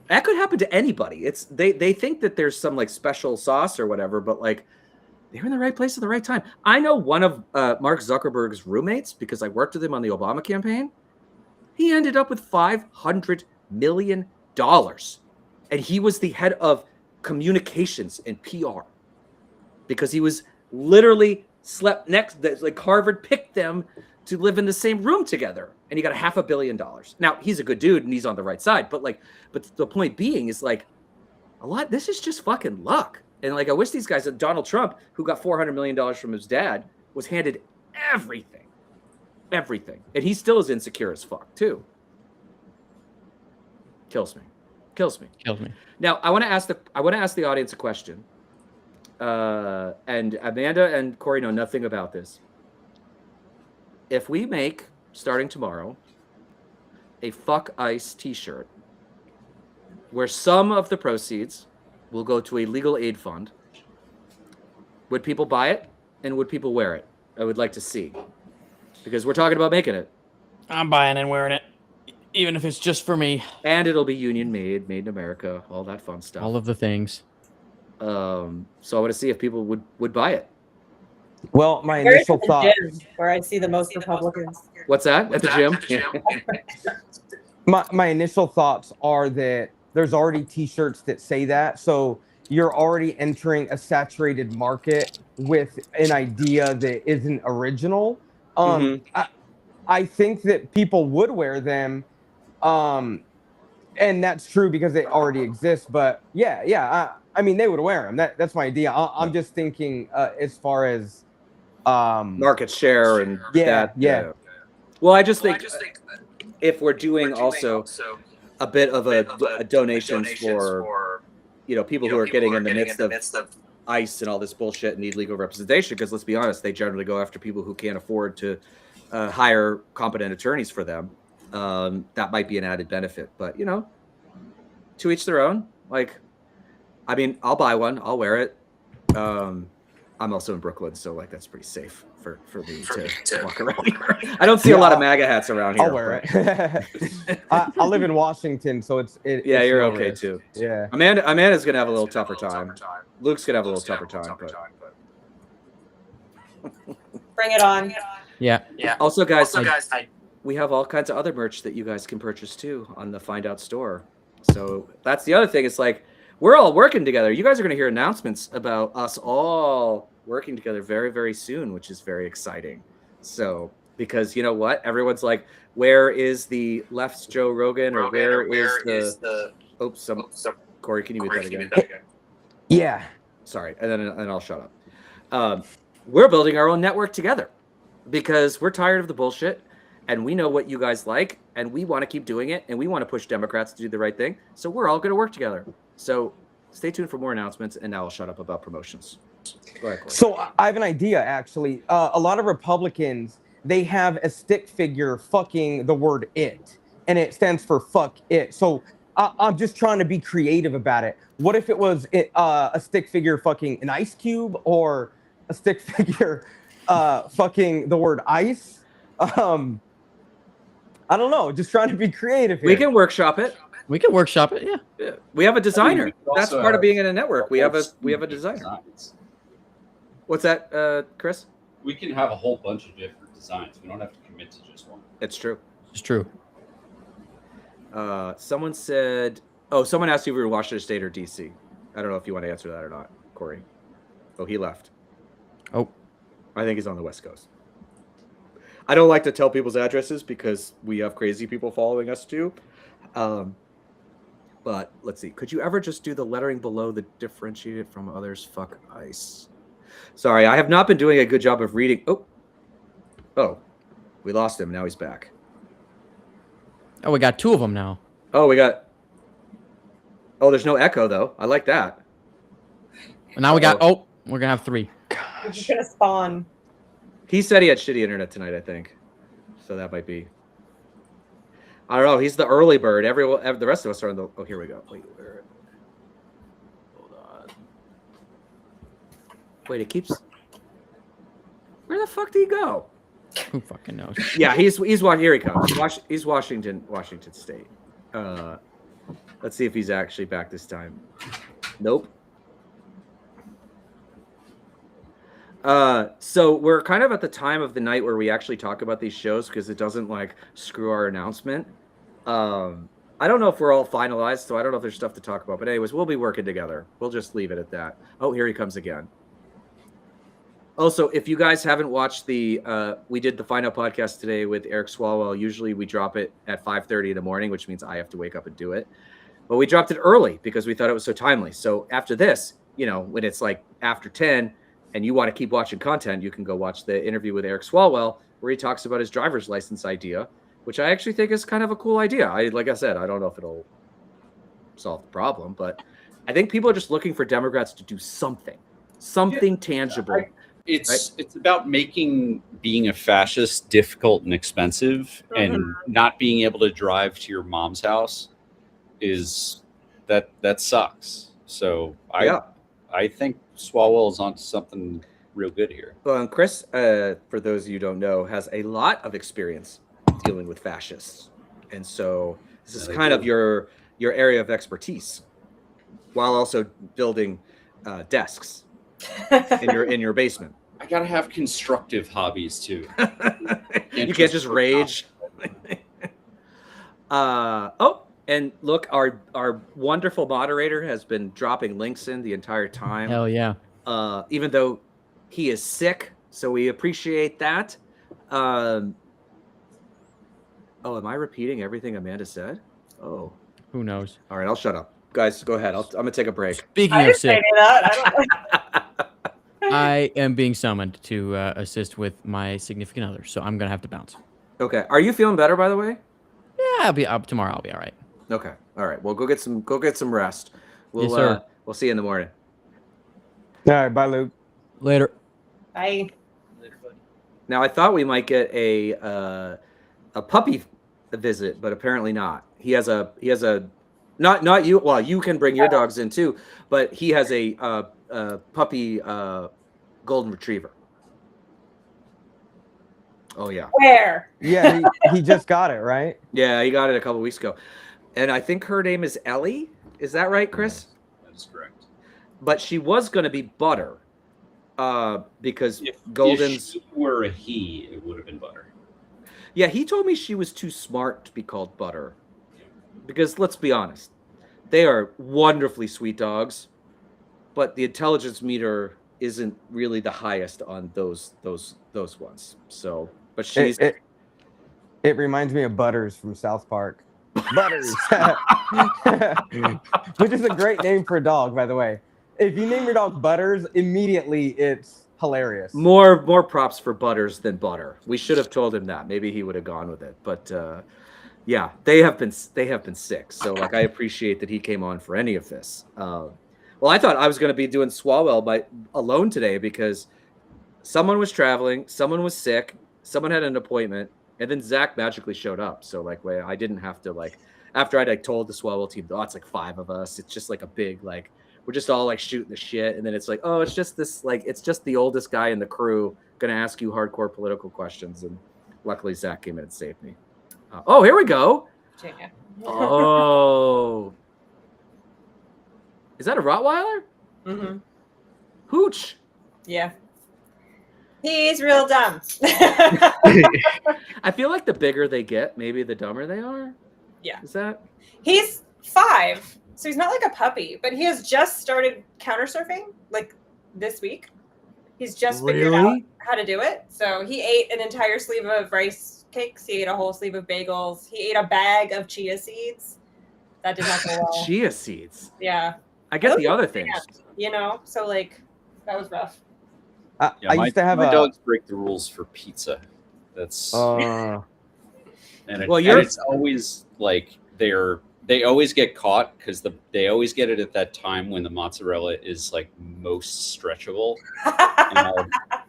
that could happen to anybody. It's they think that there's some like special sauce or whatever, but like, they're in the right place at the right time. I know one of Mark Zuckerberg's roommates, because I worked with him on the Obama campaign. He ended up with $500 million, and he was the head of communications and PR, because he was literally slept next. Like, Harvard picked them to live in the same room together, and he got $500 million. Now, he's a good dude and he's on the right side, but the point being is, like, this is just fucking luck. And like, I wish these guys, Donald Trump, who got $400 million from his dad, was handed everything, and he still is insecure as fuck too. Kills me. Now, I want to ask the audience a question. And Amanda and Corey know nothing about this. If we make, starting tomorrow, a Fuck ICE t-shirt, where some of the proceeds will go to a legal aid fund, would people buy it, and would people wear it? I would like to see, because we're talking about making it. I'm buying and wearing it, even if it's just for me. And it'll be union made in America, all that fun stuff. All of the things. So I want to see if people would buy it. Well, my Where's initial the thought. gym where I see the most Republicans. What's that? At the gym? My initial thoughts are that there's already t-shirts that say that, so you're already entering a saturated market with an idea that isn't original. I think that people would wear them, and that's true because they already exist. But yeah, I mean, they would wear them. That's my idea. I'm just thinking as far as market share and yeah. Well, I just think if we're doing also a bit of a donation for, you know, people who are getting in the midst of ICE and all this bullshit and need legal representation, because let's be honest, they generally go after people who can't afford to hire competent attorneys for them. That might be an added benefit, but you know, to each their own. Like, I mean, I'll buy one, I'll wear it. I'm also in Brooklyn, so like, that's pretty safe for me to walk around here. I don't see a lot of MAGA hats around here. I'll wear it. I live in Washington, so it's you're okay too. Yeah. Amanda's gonna have a little tougher time. Luke's gonna have a little tougher time, but Bring it on. Yeah. Also, guys, we have all kinds of other merch that you guys can purchase too on the Find Out store. So that's the other thing. It's like, we're all working together. You guys are going to hear announcements about us all working together very, very soon, which is very exciting. So, because you know what? Everyone's like, where is the left's Joe Rogan, or where is the... Oops, Corey, can you mute that again? Yeah. Sorry, and then I'll shut up. We're building our own network together because we're tired of the bullshit, and we know what you guys like, and we want to keep doing it, and we want to push Democrats to do the right thing. So we're all going to work together. So stay tuned for more announcements, and now I'll shut up about promotions. Go ahead, Corey. So I have an idea, actually. A lot of Republicans, they have a stick figure fucking the word it, and it stands for fuck it. So I'm just trying to be creative about it. What if it was a stick figure fucking an ice cube, or a stick figure fucking the word ice? I don't know. Just trying to be creative here. We can workshop it. We can workshop it. Yeah. Yeah. We have a designer. we could That's also part of have- being in a network. We have a designer. Designs. What's that, Chris? We can have a whole bunch of different designs. We don't have to commit to just one. It's true. It's true. Someone said, "Oh, someone asked you if we were Washington State or DC." I don't know if you want to answer that or not, Corey. Oh, he left. Oh, I think he's on the West Coast. I don't like to tell people's addresses because we have crazy people following us too. But let's see. Could you ever just do the lettering below the differentiated from others? Fuck ice. Sorry, I have not been doing a good job of reading. Oh, we lost him. Now he's back. oh, we got 2 of them now. Oh, we got. Oh, there's no echo though. I like that. And now we got. Oh, we're gonna have 3. We're just gonna spawn. He said he had shitty internet tonight, I think. So that might be. I don't know. He's the early bird. The rest of us are on the. Oh, here we go. Wait, hold on. Wait, it keeps. Where the fuck did he go? Who fucking knows? Yeah, he's here he comes. He's Washington State. Let's see if he's actually back this time. Nope. So we're kind of at the time of the night where we actually talk about these shows because it doesn't like screw our announcement. I don't know if we're all finalized, so I don't know if there's stuff to talk about. But anyways, we'll be working together. We'll just leave it at that. Oh, here he comes again. Also, if you guys haven't watched we did the final podcast today with Eric Swalwell. Usually we drop it at 5:30 in the morning, which means I have to wake up and do it. But we dropped it early because we thought it was so timely. So after this, when it's like after 10 and you want to keep watching content, you can go watch the interview with Eric Swalwell where he talks about his driver's license idea, which I actually think is kind of a cool idea. Like I said, I don't know if it'll solve the problem, but I think people are just looking for Democrats to do something tangible. It's about making being a fascist difficult and expensive, and not being able to drive to your mom's house is that sucks. So I think Swalwell is onto something real good here. Well, and Chris, for those of you who don't know, has a lot of experience dealing with fascists, and so this is kind of your area of expertise, while also building desks in your basement. I gotta have constructive hobbies too. You can't just rage. And look, our wonderful moderator has been dropping links in the entire time. Hell yeah. Even though he is sick, so we appreciate that. Am I repeating everything Amanda said? Oh, Who knows? all right. I'll shut up, guys. Go ahead. I'm gonna take a break. Speaking I of didn't say sick, any of that. I don't. I am being summoned to assist with my significant other, so I'm gonna have to bounce. Okay. Are you feeling better, by the way? Yeah, I'll be up tomorrow. I'll be all right. Okay. All right. Well, go get some rest. Yes, sir. We'll see you in the morning. All right, bye, Luke. Later. Bye. Now I thought we might get a puppy visit, but apparently not. He has a not you. Well, you can bring your dogs in too, but he has a puppy golden retriever. Oh yeah, Where? Yeah, he just got it, right? yeah. He got it a couple weeks ago, and I think her name is Ellie. Is that right, Chris? That is correct. But she was going to be Butter, because If Golden's. she were a he, it would have been Butter. Yeah, he told me she was too smart to be called Butter. Because let's be honest, they are wonderfully sweet dogs, but the intelligence meter isn't really the highest on those ones. So, but she's It reminds me of Butters from South Park. Butters, which is a great name for a dog, by the way. If you name your dog Butters, immediately it's hilarious. more props for Butters than Butter. We should have told him that. Maybe he would have gone with it. But yeah, they have been sick. So like, I appreciate that he came on for any of this. Well, I thought I was going to be doing Swalwell alone today because someone was traveling, someone was sick, someone had an appointment, and then Zach magically showed up. So like, I didn't have to like after I'd like told the Swalwell team, oh, it's like 5 of us. It's just like a big like we're just all like shooting the shit, and then it's like, oh, it's just this like it's just the oldest guy in the crew gonna ask you hardcore political questions, and luckily Zach came in and saved me. Oh, here we go. Virginia. Oh, is that a Rottweiler? Mm-hmm. Hooch. Yeah. He's real dumb. I feel like the bigger they get, maybe the dumber they are. Yeah. Is that? He's 5, so he's not like a puppy, but he has just started counter surfing like this week. He's just figured out how to do it. So he ate an entire sleeve of rice cakes. He ate a whole sleeve of bagels. He ate a bag of chia seeds. That did not go well. Chia seeds. Yeah. I get the Those other are things. bad, you know, so like that was rough. I used to have my a. dogs break the rules for pizza. That's Uh, and, Well, and you're- it's always like they always get caught because they always get it at that time when the mozzarella is like most stretchable.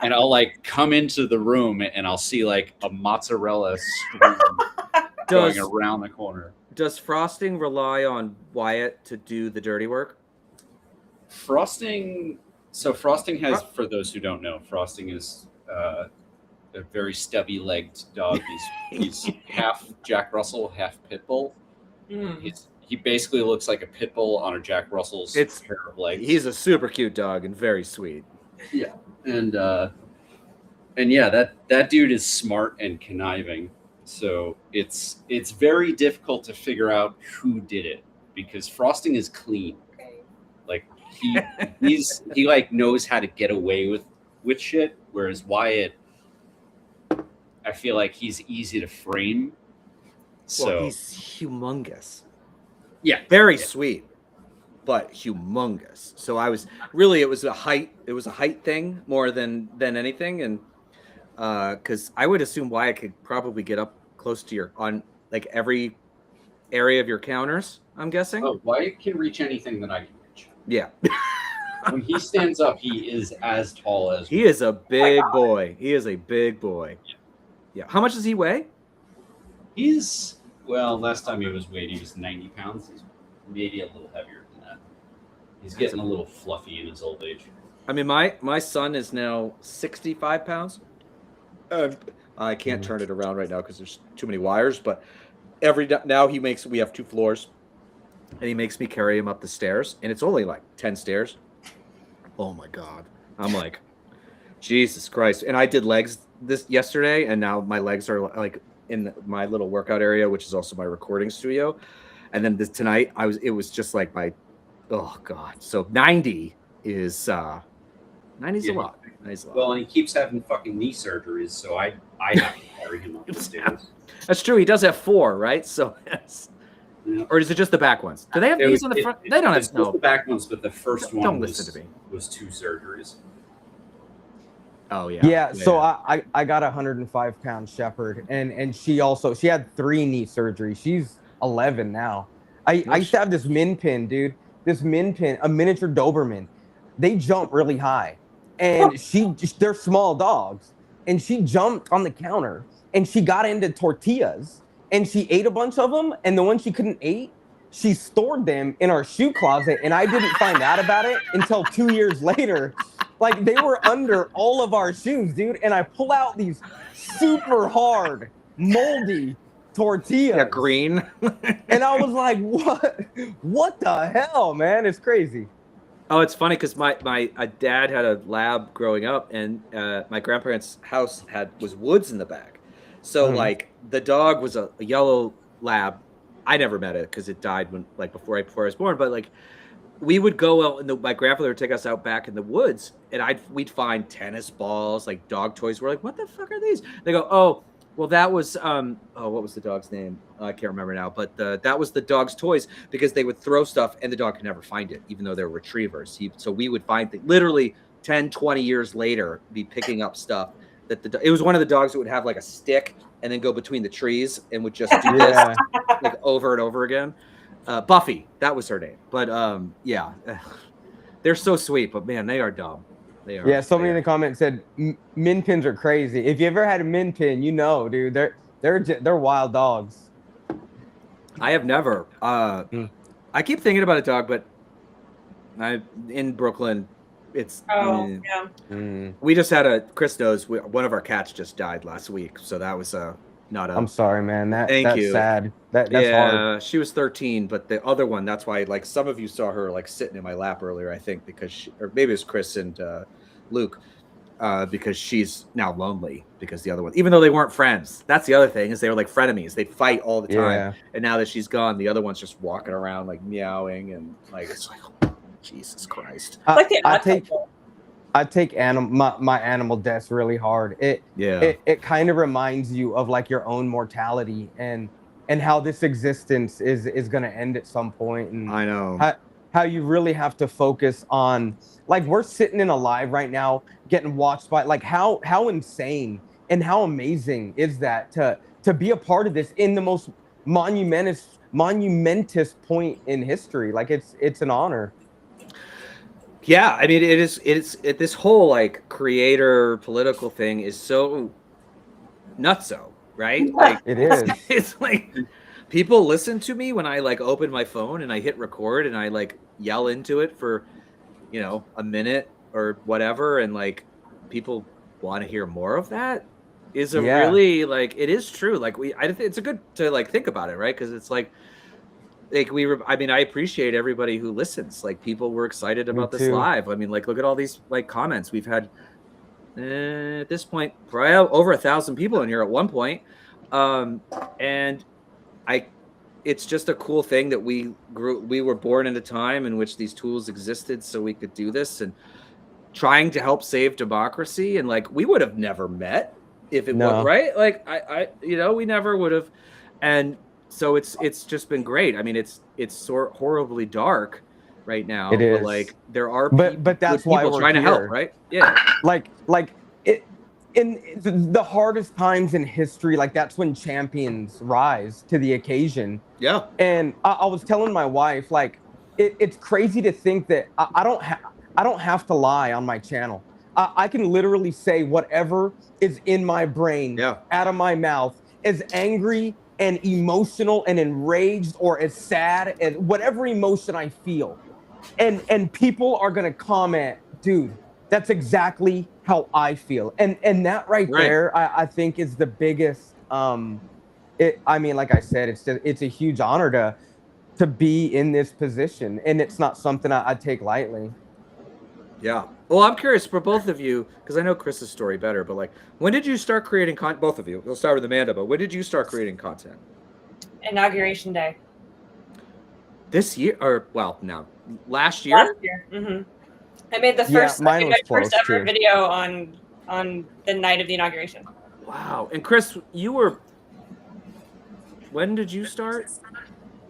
And I'll like come into the room and I'll see like a mozzarella stream going Does around the corner. does Frosting rely on Wyatt to do the dirty work? Frosting. So Frosting has, for those who don't know, Frosting is a very stubby-legged dog. He's half Jack Russell, half pit bull. Mm. He basically looks like a pit bull on a Jack Russell's pair of legs. He's a super cute dog and very sweet. and yeah, that dude is smart and conniving. So it's very difficult to figure out who did it because Frosting is clean. Okay. Like he like knows how to get away with shit, whereas Wyatt, I feel like he's easy to frame. So Well, he's humongous. yeah, Very yeah. sweet, but humongous. So I was really, it was a height thing more than anything. And because I would assume Wyatt could probably get up close to your, on like every area of your counters, I'm guessing. Oh, Wyatt can reach anything that I can reach. Yeah. When he stands up, he is as tall as He is a big boy. He is a big boy. Yeah. How much does he weigh? He's, well, last time he was weighed, he was 90 pounds. He's maybe a little heavier than that. He's getting a little fluffy in his old age. I mean, my son is now 65 pounds. I can't turn it around right now because there's too many wires. But now we have 2 floors, and he makes me carry him up the stairs, and it's only like 10 stairs. Oh my God! I'm like, Jesus Christ! And I did legs yesterday, and now my legs are like in my little workout area, which is also my recording studio. And then tonight, it was just like oh God! So 90 is 90's a lot. 90's a lot. Well, and he keeps having fucking knee surgeries, so I have to carry him up the stairs. That's true. He does have 4, right? So, Yeah. or is it just the back ones? Do they have knees on the front? They don't It's have. both No. the back ones, but the first Don't one listen to me. was 2 surgeries. Oh yeah. yeah. So I got a 105-pound shepherd, and she had 3 knee surgeries. She's 11 now. I used to have this min pin, dude. This min pin, a miniature Doberman. They jump really high, and they're small dogs, and she jumped on the counter, and she got into tortillas, and she ate a bunch of them, and the ones she couldn't eat, she stored them in our shoe closet, and I didn't find out about it until 2 years later. Like, they were under all of our shoes, dude, and I pull out these super hard, moldy tortillas. Yeah, green. And I was like, what the hell, man? It's crazy. Oh, it's funny because my dad had a lab growing up, and my grandparents' house was woods in the back. So like the dog was a yellow lab. I never met it because it died before I was born. But like we would go out, and my grandfather would take us out back in the woods, and we'd find tennis balls, like dog toys. We're like, what the fuck are these? They go, oh, well, that was what was the dog's name? I can't remember now. But that was the dog's toys because they would throw stuff, and the dog could never find it, even though they're retrievers. So we would find literally 10, 20 years later, be picking up stuff that it was one of the dogs that would have like a stick and then go between the trees and would just do this like over and over again. Buffy, that was her name. But yeah, they're so sweet, but man, they are dumb. They are. Yeah, somebody in the comments said min pins are crazy. If you ever had a min pin, you know, dude, they're wild dogs. I have never. I keep thinking about it, dog, but in Brooklyn, it's. Oh, yeah. We just had Chris knows one of our cats just died last week, so that was not a. I'm sorry, man. Thank That's you. sad. That's hard. Yeah, she was 13, but the other one, that's why, like, some of you saw her like sitting in my lap earlier, I think, because or maybe it was Chris and Luke, because she's now lonely because the other one, even though they weren't friends, that's the other thing, is they were like frenemies. They'd fight all the time, Yeah. and now that she's gone, the other one's just walking around like meowing, and like it's like, oh, Jesus Christ. Like the I odd take couple. I take my animal deaths really hard. Yeah. It kind of reminds you of like your own mortality and how this existence is going to end at some point, and I know. how you really have to focus on, like, we're sitting in a live right now getting watched by, like, how insane and how amazing is that to be a part of this in the most monumentous point in history. Like, it's an honor. Yeah, I mean, this whole like creator political thing is so nutso, right? Like It is. it's like people listen to me when I like open my phone and I hit record and I like yell into it for, a minute or whatever, and like people want to hear more of that. Is a Yeah. really, like, it is true. Like it's a good to like think about it, right? Because it's like I mean, I appreciate everybody who listens. Like, people were excited about this too. live. I mean, like, look at all these like comments we've had. At this point, probably over 1,000 people in here at one point, and it's just a cool thing that we were born in a time in which these tools existed, so we could do this and trying to help save democracy. And like, we would have never met if it No. was right. Like, we never would have, and. So it's just been great. I mean, it's so horribly dark right now. It is. But like, there are But that's good why people we're trying to here. help, right? Yeah. Like it in the hardest times in history, like, that's when champions rise to the occasion. Yeah. And I was telling my wife, like, it's crazy to think that I don't have to lie on my channel. I can literally say whatever is in my brain, Yeah. out of my mouth, as angry and emotional and enraged, or as sad as whatever emotion I feel. And people are gonna comment, dude, that's exactly how I feel. And that right there, I think, is the biggest. I mean, like I said, it's a huge honor to be in this position, and it's not something I take lightly. Yeah. Well, I'm curious for both of you, because I know Chris's story better, but like, when did you start creating content? Both of you. We'll start with Amanda, but when did you start creating content? Inauguration day. This year, or no, last year? Last year. I made the first, mine was first close, ever too. video on the night of the inauguration. Wow. And Chris, when did you start?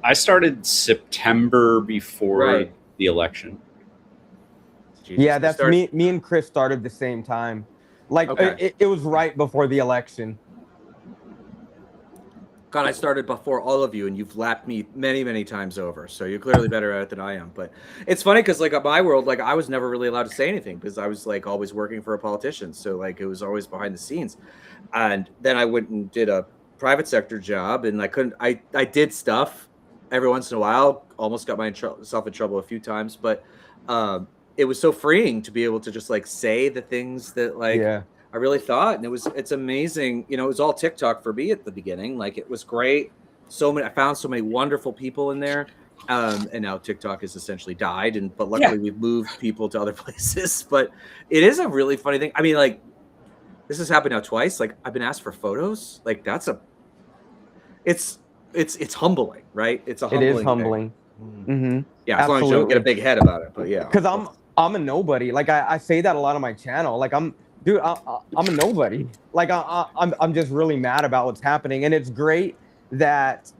I started September before Right. the election. Jesus, Yeah, you that's started- me and Chris started the same time. Like, Okay. it was right before the election. God, I started before all of you, and you've lapped me many, many times over. So you're clearly better at it than I am. But it's funny because, like, in my world, like, I was never really allowed to say anything because I was like always working for a politician. So like, it was always behind the scenes. And then I went and did a private sector job, and I couldn't. I did stuff every once in a while. Almost got myself in trouble a few times, but it was so freeing to be able to just like say the things that like. Yeah. I really thought, and it's amazing. You know, it was all TikTok for me at the beginning. Like, it was great. I found so many wonderful people in there. And now TikTok has essentially died. But luckily we've moved people to other places. But it is a really funny thing. I mean, like, this has happened now twice. Like, I've been asked for photos. Like, it's humbling, right? It's a It humbling is thing. humbling. Mm-hmm. Yeah, as long as you don't get a big head about it. But yeah. Because I'm a nobody. Like, I say that a lot on my channel. Like, I'm a nobody. Like, I'm just really mad about what's happening, and it's great that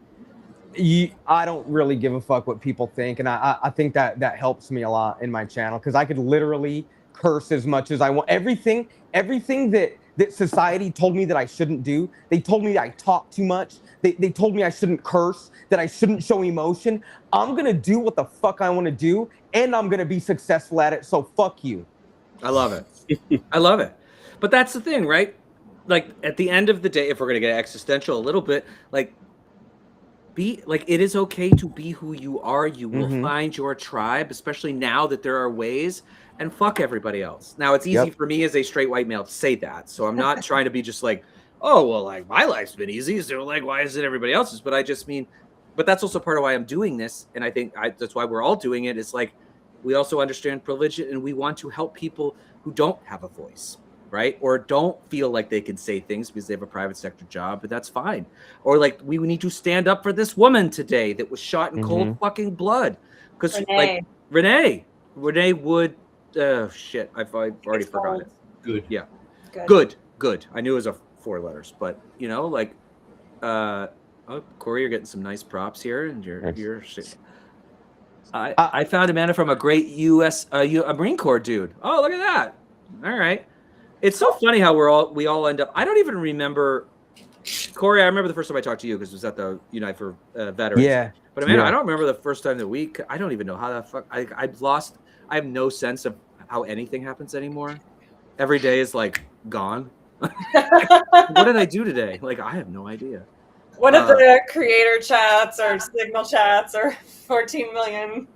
I don't really give a fuck what people think, and I think that helps me a lot in my channel, because I could literally curse as much as I want. Everything that society told me that I shouldn't do. They told me that I talk too much. They told me I shouldn't curse, that I shouldn't show emotion. I'm gonna do what the fuck I want to do, and I'm gonna be successful at it. So fuck you. I love it. I love it. But that's the thing, right? Like, at the end of the day, if we're going to get existential a little bit, like, be like, it is okay to be who you are. You will Mhm. find your tribe, especially now that there are ways, and fuck everybody else. Now, it's easy Yep. for me as a straight white male to say that. So I'm not trying to be just like, oh, well, like my life's been easy. So like, why is it everybody else's? But I just mean, but that's also part of why I'm doing this. And I think that's why we're all doing it. It's like, we also understand privilege and we want to help people who don't have a voice, right? Or don't feel like they can say things because they have a private sector job, but that's fine. Or like, we need to stand up for this woman today that was shot in cold fucking blood. Because like Renee Wood, shit, I've already forgotten it. Good. Yeah. Good. Good. I knew it was 4 letters, but you know, like, oh, Corey, you're getting some nice props here, and you're shit. I found Amanda from a great a Marine Corps dude. Oh, look at that. All right. It's so funny how we all end up. I don't even remember, Corey. I remember the first time I talked to you because it was at the Unite for Veterans. Yeah. But Amanda, I don't remember the first time that I don't even know how the fuck I've lost. I have no sense of how anything happens anymore. Every day is like gone. What did I do today? Like, I have no idea. One of the creator chats or signal chats or 14 million.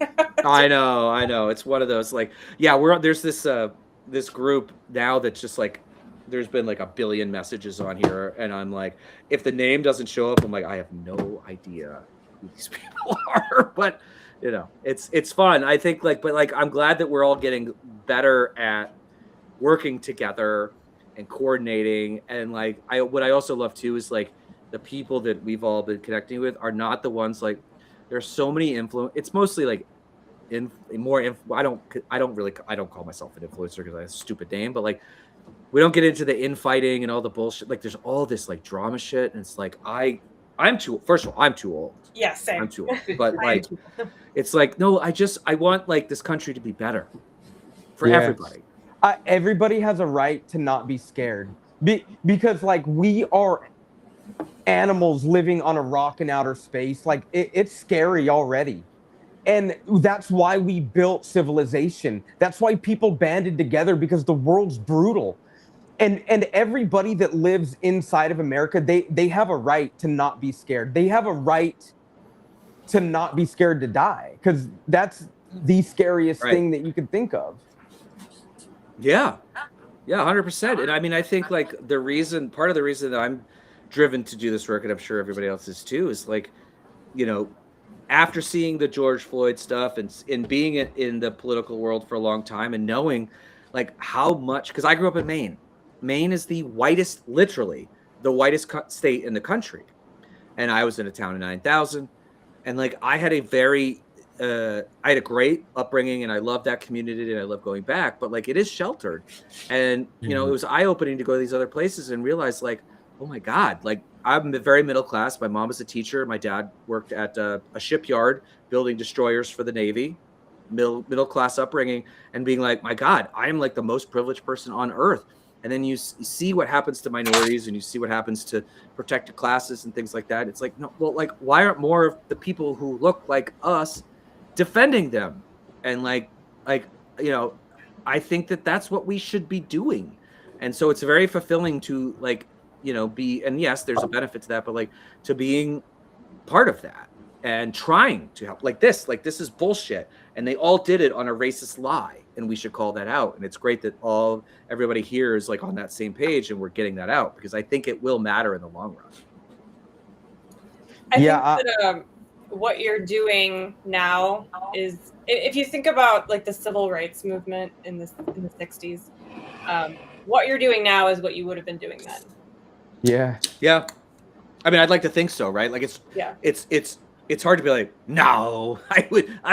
I know. It's one of those, like, yeah, there's this group now that's just like, there's been like 1 billion messages on here, and I'm like, if the name doesn't show up, I'm like, I have no idea who these people are. But you know, it's fun. I think but I'm glad that we're all getting better at working together and coordinating. And like, what I also love too is like, the people that we've all been connecting with are not the ones, like, there's so many influence. It's mostly like I don't call myself an influencer because I have a stupid name, but like, we don't get into the infighting and all the bullshit. Like, there's all this like drama shit, and it's like, I'm too old. Yeah, same. I'm too old. But like, it's like, no, I want like this country to be better for everybody. Everybody has a right to not be scared because like, we are animals living on a rock in outer space. Like, it's scary already. And that's why we built civilization. That's why people banded together, because the world's brutal. And everybody that lives inside of America, they have a right to not be scared. They have a right to not be scared to die, because that's the scariest thing that you could think of. Yeah, 100%. And I mean, I think like part of the reason that I'm driven to do this work, and I'm sure everybody else is too, is like, you know, after seeing the George Floyd stuff and being in the political world for a long time, and knowing like how much, because I grew up in Maine. Maine is literally the whitest state in the country. And I was in a town of 9,000, and like, I had a great upbringing, and I love that community, and I love going back, but like, it is sheltered. And, you know, it was eye-opening to go to these other places and realize like, oh my God, like, I'm very middle class. My mom was a teacher. My dad worked at a shipyard building destroyers for the Navy, middle class upbringing, and being like, my God, I am like the most privileged person on earth. And then you see what happens to minorities, and you see what happens to protected classes and things like that. It's like, no, well, like, why aren't more of the people who look like us defending them? And like, you know, I think that's what we should be doing. And so it's very fulfilling to like, you know, and yes, there's a benefit to that, but like, to being part of that and trying to help. Like this is bullshit, and they all did it on a racist lie, and we should call that out. And it's great that everybody here is like on that same page, and we're getting that out, because I think it will matter in the long run. I think that what you're doing now is, if you think about like the civil rights movement in the 60s, what you're doing now is what you would have been doing then. Yeah. I mean, I'd like to think so, right? Like, it's hard to be like, no, I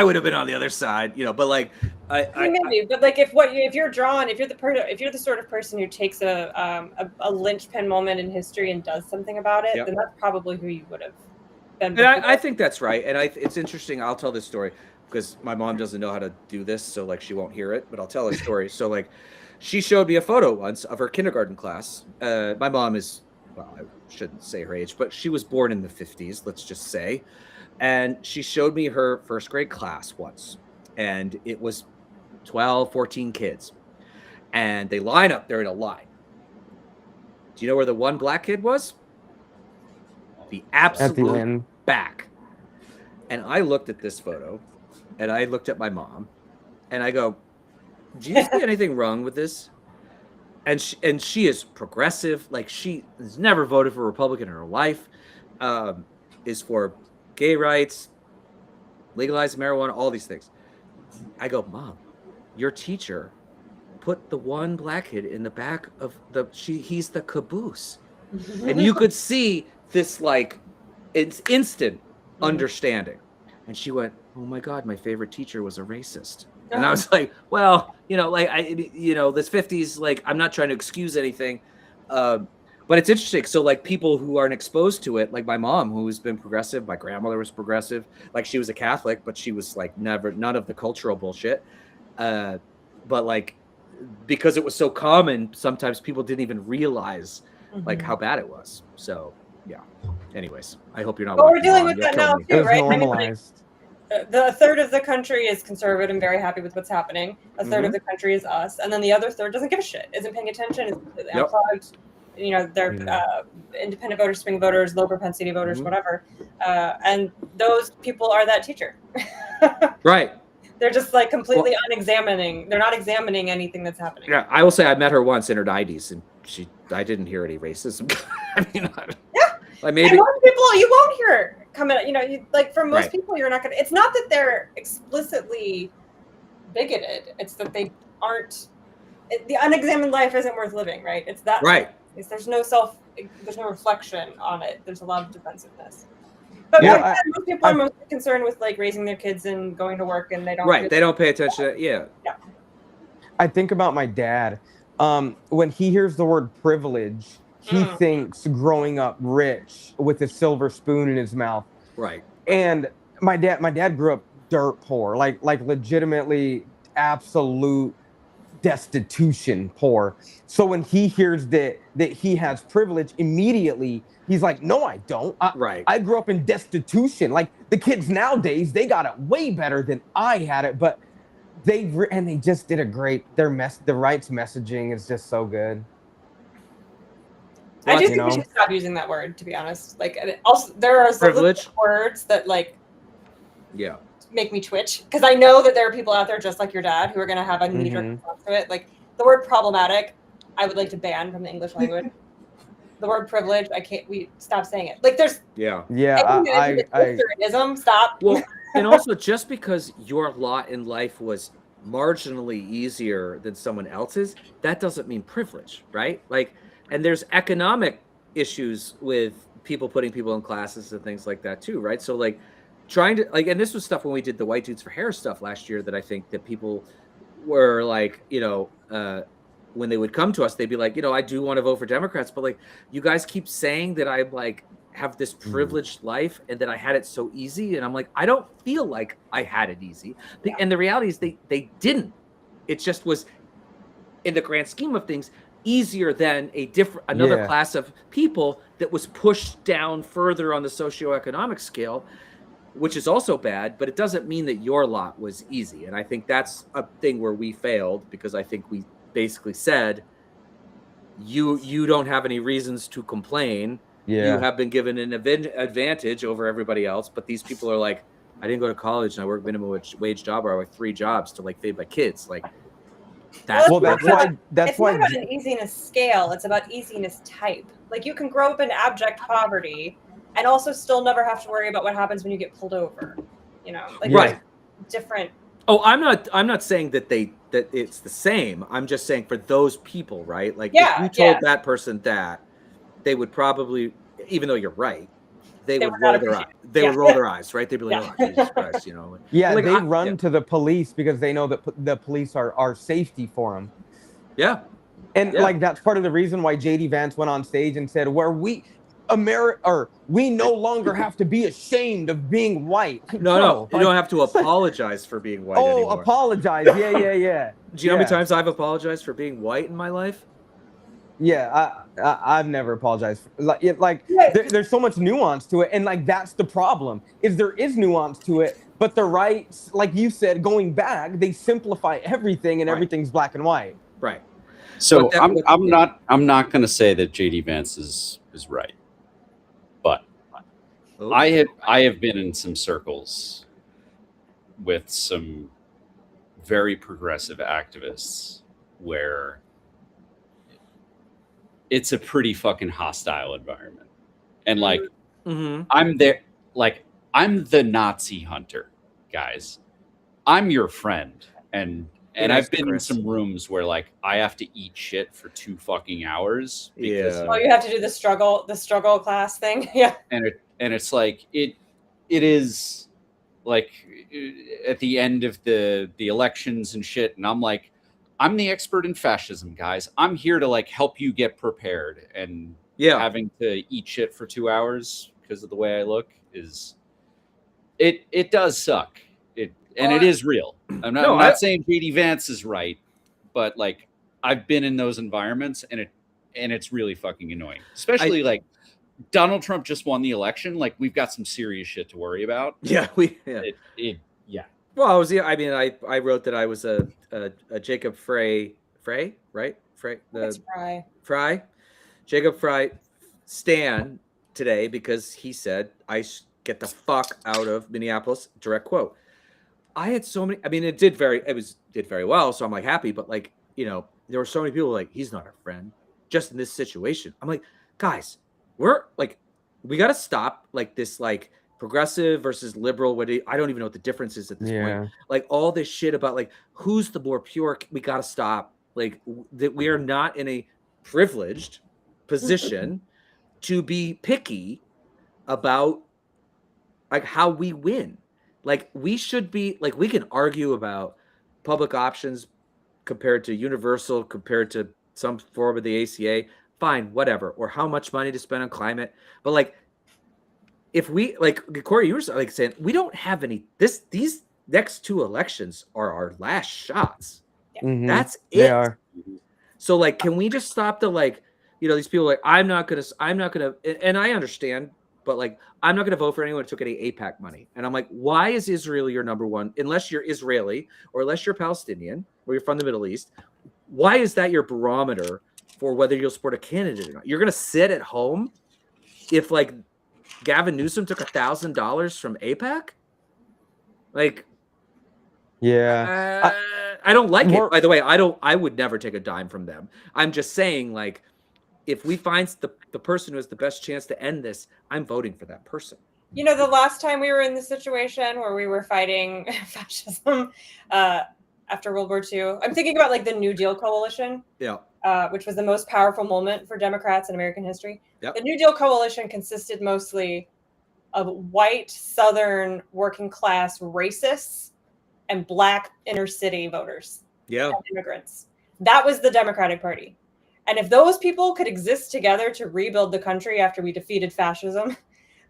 would have been on the other side, you know. But like, maybe. But like, if you're the sort of person who takes a linchpin moment in history and does something about it, then that's probably who you would have been. And I think that's right. And it's interesting. I'll tell this story because my mom doesn't know how to do this, so like, she won't hear it. But I'll tell a story. So like, she showed me a photo once of her kindergarten class. My mom is, well, I shouldn't say her age, but she was born in the 50s, let's just say. And she showed me her first grade class once. And it was 12, 14 kids. And they line up, they're in a line. Do you know where the one black kid was? The absolute back. And I looked at this photo, and I looked at my mom, and I go, "Do you see anything wrong with this?" And she is progressive. Like, she has never voted for a Republican in her life. Is for gay rights, legalize marijuana, all these things. I go, "Mom, your teacher put the one black kid in the back of he's the caboose." And you could see this, like, it's instant understanding. And she went, "Oh my God, my favorite teacher was a racist." And I was like, well, like, this 50s, like, I'm not trying to excuse anything. But it's interesting. So, like, people who aren't exposed to it, like my mom, who's been progressive, my grandmother was progressive, like, she was a Catholic, but she was like none of the cultural bullshit. But, like, because it was so common, sometimes people didn't even realize like how bad it was. So yeah. Anyways, I hope you're not. But we're watching dealing Mom. with You'll that kill now me. It too, was right? I mean, like, normalized. a third of the country is conservative and very happy with what's happening. A third of the country is us, and then the other third doesn't give a shit, isn't paying attention, is completely Yep. unplugged. They're independent voters, swing voters, low propensity voters, whatever. And those people are that teacher. Right. They're just like completely unexamining. They're not examining anything that's happening. Yeah, I will say I met her once in her 90s, and I didn't hear any racism. I mean, like, maybe. And most people, you won't hear coming. Like, for most Right. people, you're not gonna. It's not that they're explicitly bigoted. It's that they aren't. The unexamined life isn't worth living, right? It's that. Right. There's no reflection on it. There's a lot of defensiveness. But Yeah, most people are mostly concerned with, like, raising their kids and going to work, and they don't. Right. They don't pay attention to yeah. I think about my dad. When he hears the word privilege, he thinks growing up rich with a silver spoon in his mouth. Right. And my dad grew up dirt poor, like legitimately absolute destitution poor. So when he hears that he has privilege, immediately he's like, "No, I don't. Right. I grew up in destitution. Like, the kids nowadays, they got it way better than I had it." But they just did a great. The rights messaging is just so good. I do You think know? we should stop using that word, to be honest. Like, and also there are some Privilege? words that, like, Yeah. make me twitch, because I know that there are people out there just like your dad who are going to have a knee-jerk response to it. Like, the word problematic, I would like to ban from the English language. The word privilege, we stop saying it. Like, there's Yeah. ism. Stop. Well, and also, just because your lot in life was marginally easier than someone else's, that doesn't mean privilege, right? Like, and there's economic issues with people putting people in classes and things like that too, right? So, like, trying to, like, and this was stuff when we did the White Dudes for Hair stuff last year, that I think that people were like, when they would come to us, they'd be like, I do want to vote for Democrats, but, like, you guys keep saying that I, like, have this privileged life and that I had it so easy. And I'm like, I don't feel like I had it easy. And the reality is they didn't. It just was, in the grand scheme of things, easier than another class of people that was pushed down further on the socioeconomic scale, which is also bad, but it doesn't mean that your lot was easy. And I think that's a thing where we failed, because I think we basically said, you don't have any reasons to complain. Yeah. You have been given an advantage over everybody else, but these people are like, I didn't go to college and I work minimum wage job, or I work 3 jobs to, like, feed my kids. Like, that's Well, that's why. That's It's why. not about an easiness scale. It's about easiness type. Like, you can grow up in abject poverty and also still never have to worry about what happens when you get pulled over. Like, Right. different. Oh, I'm not saying that it's the same. I'm just saying for those people, right? Like, Yeah, if you told yeah. that person that, they would probably, even though you're right, they would would roll not their eyes. appreciate it. They would Yeah. roll their eyes, right? They'd be like, Yeah. "Oh, Jesus Christ," Yeah, Like, they I- run yeah. to the police because they know that the police are safety for them. Yeah. And Yeah. like, that's part of the reason why JD Vance went on stage and said, we no longer have to be ashamed of being white. No, you like, don't have to apologize for being white oh, anymore. apologize. Yeah. Do you know how many yeah. times I've apologized for being white in my life? Yeah, I've never apologized. Like, Yeah. there's so much nuance to it, and, like, that's the problem. Is there is nuance to it, but the rights, like you said, going back, they simplify everything, and Right. everything's black and white. Right. So But that- I'm not going to say that JD Vance is right, but Oh. I have been in some circles with some very progressive activists where it's a pretty fucking hostile environment. And like Mhm. I'm there, like I'm the Nazi hunter, guys. I'm your friend. And nice I've been in Chris. some rooms where like I have to eat shit for 2 fucking hours because Yeah. Oh, you have to do the struggle class thing. Yeah. and it's like it is like at the end of the elections and shit, and I'm like, I'm the expert in fascism, guys. I'm here to like help you get prepared, and Yeah. having to eat shit for 2 hours because of the way I look is it does suck. It is real. I'm not saying JD Vance is right, but like I've been in those environments and it's really fucking annoying. Especially like Donald Trump just won the election. Like we've got some serious shit to worry about. Yeah. Yeah. Well, I wrote that I was a Jacob Frey, right? It's Fry. Fry, Jacob Fry stan today because he said get the fuck out of Minneapolis. Direct quote. I had so many. I mean, it did very well. So I'm like happy, but like there were so many people like he's not our friend. Just in this situation, I'm like, guys, we got to stop like this like progressive versus liberal. I don't even know what the difference is at this point. Like all this shit about like who's the more pure. We got to stop. Like that we are not in a privileged position to be picky about like how we win. Like we should be like we can argue about public options compared to universal, compared to some form of the ACA, fine, whatever, or how much money to spend on climate. But like if we like Corey, you were like saying we don't have any these next 2 elections are our last shots. Mhm. That's it. They are. So like can we just stop the like these people like I'm not gonna and I understand, but like I'm not gonna vote for anyone who took any AIPAC money. And I'm like, why is Israel your number one? Unless you're Israeli or unless you're Palestinian or you're from the Middle East, why is that your barometer for whether you'll support a candidate or not? You're gonna sit at home if like Gavin Newsom took $1,000 from AIPAC? Like, Yeah. I don't like it. By the way, I would never take a dime from them. I'm just saying, like, if we find the person who has the best chance to end this, I'm voting for that person. The last time we were in the situation where we were fighting fascism after World War II, I'm thinking about like the New Deal coalition. Yeah. Which was the most powerful moment for Democrats in American history. Yep. The New Deal coalition consisted mostly of white, Southern, working class racists and Black inner city voters. Yeah. And immigrants. That was the Democratic Party. And if those people could exist together to rebuild the country after we defeated fascism,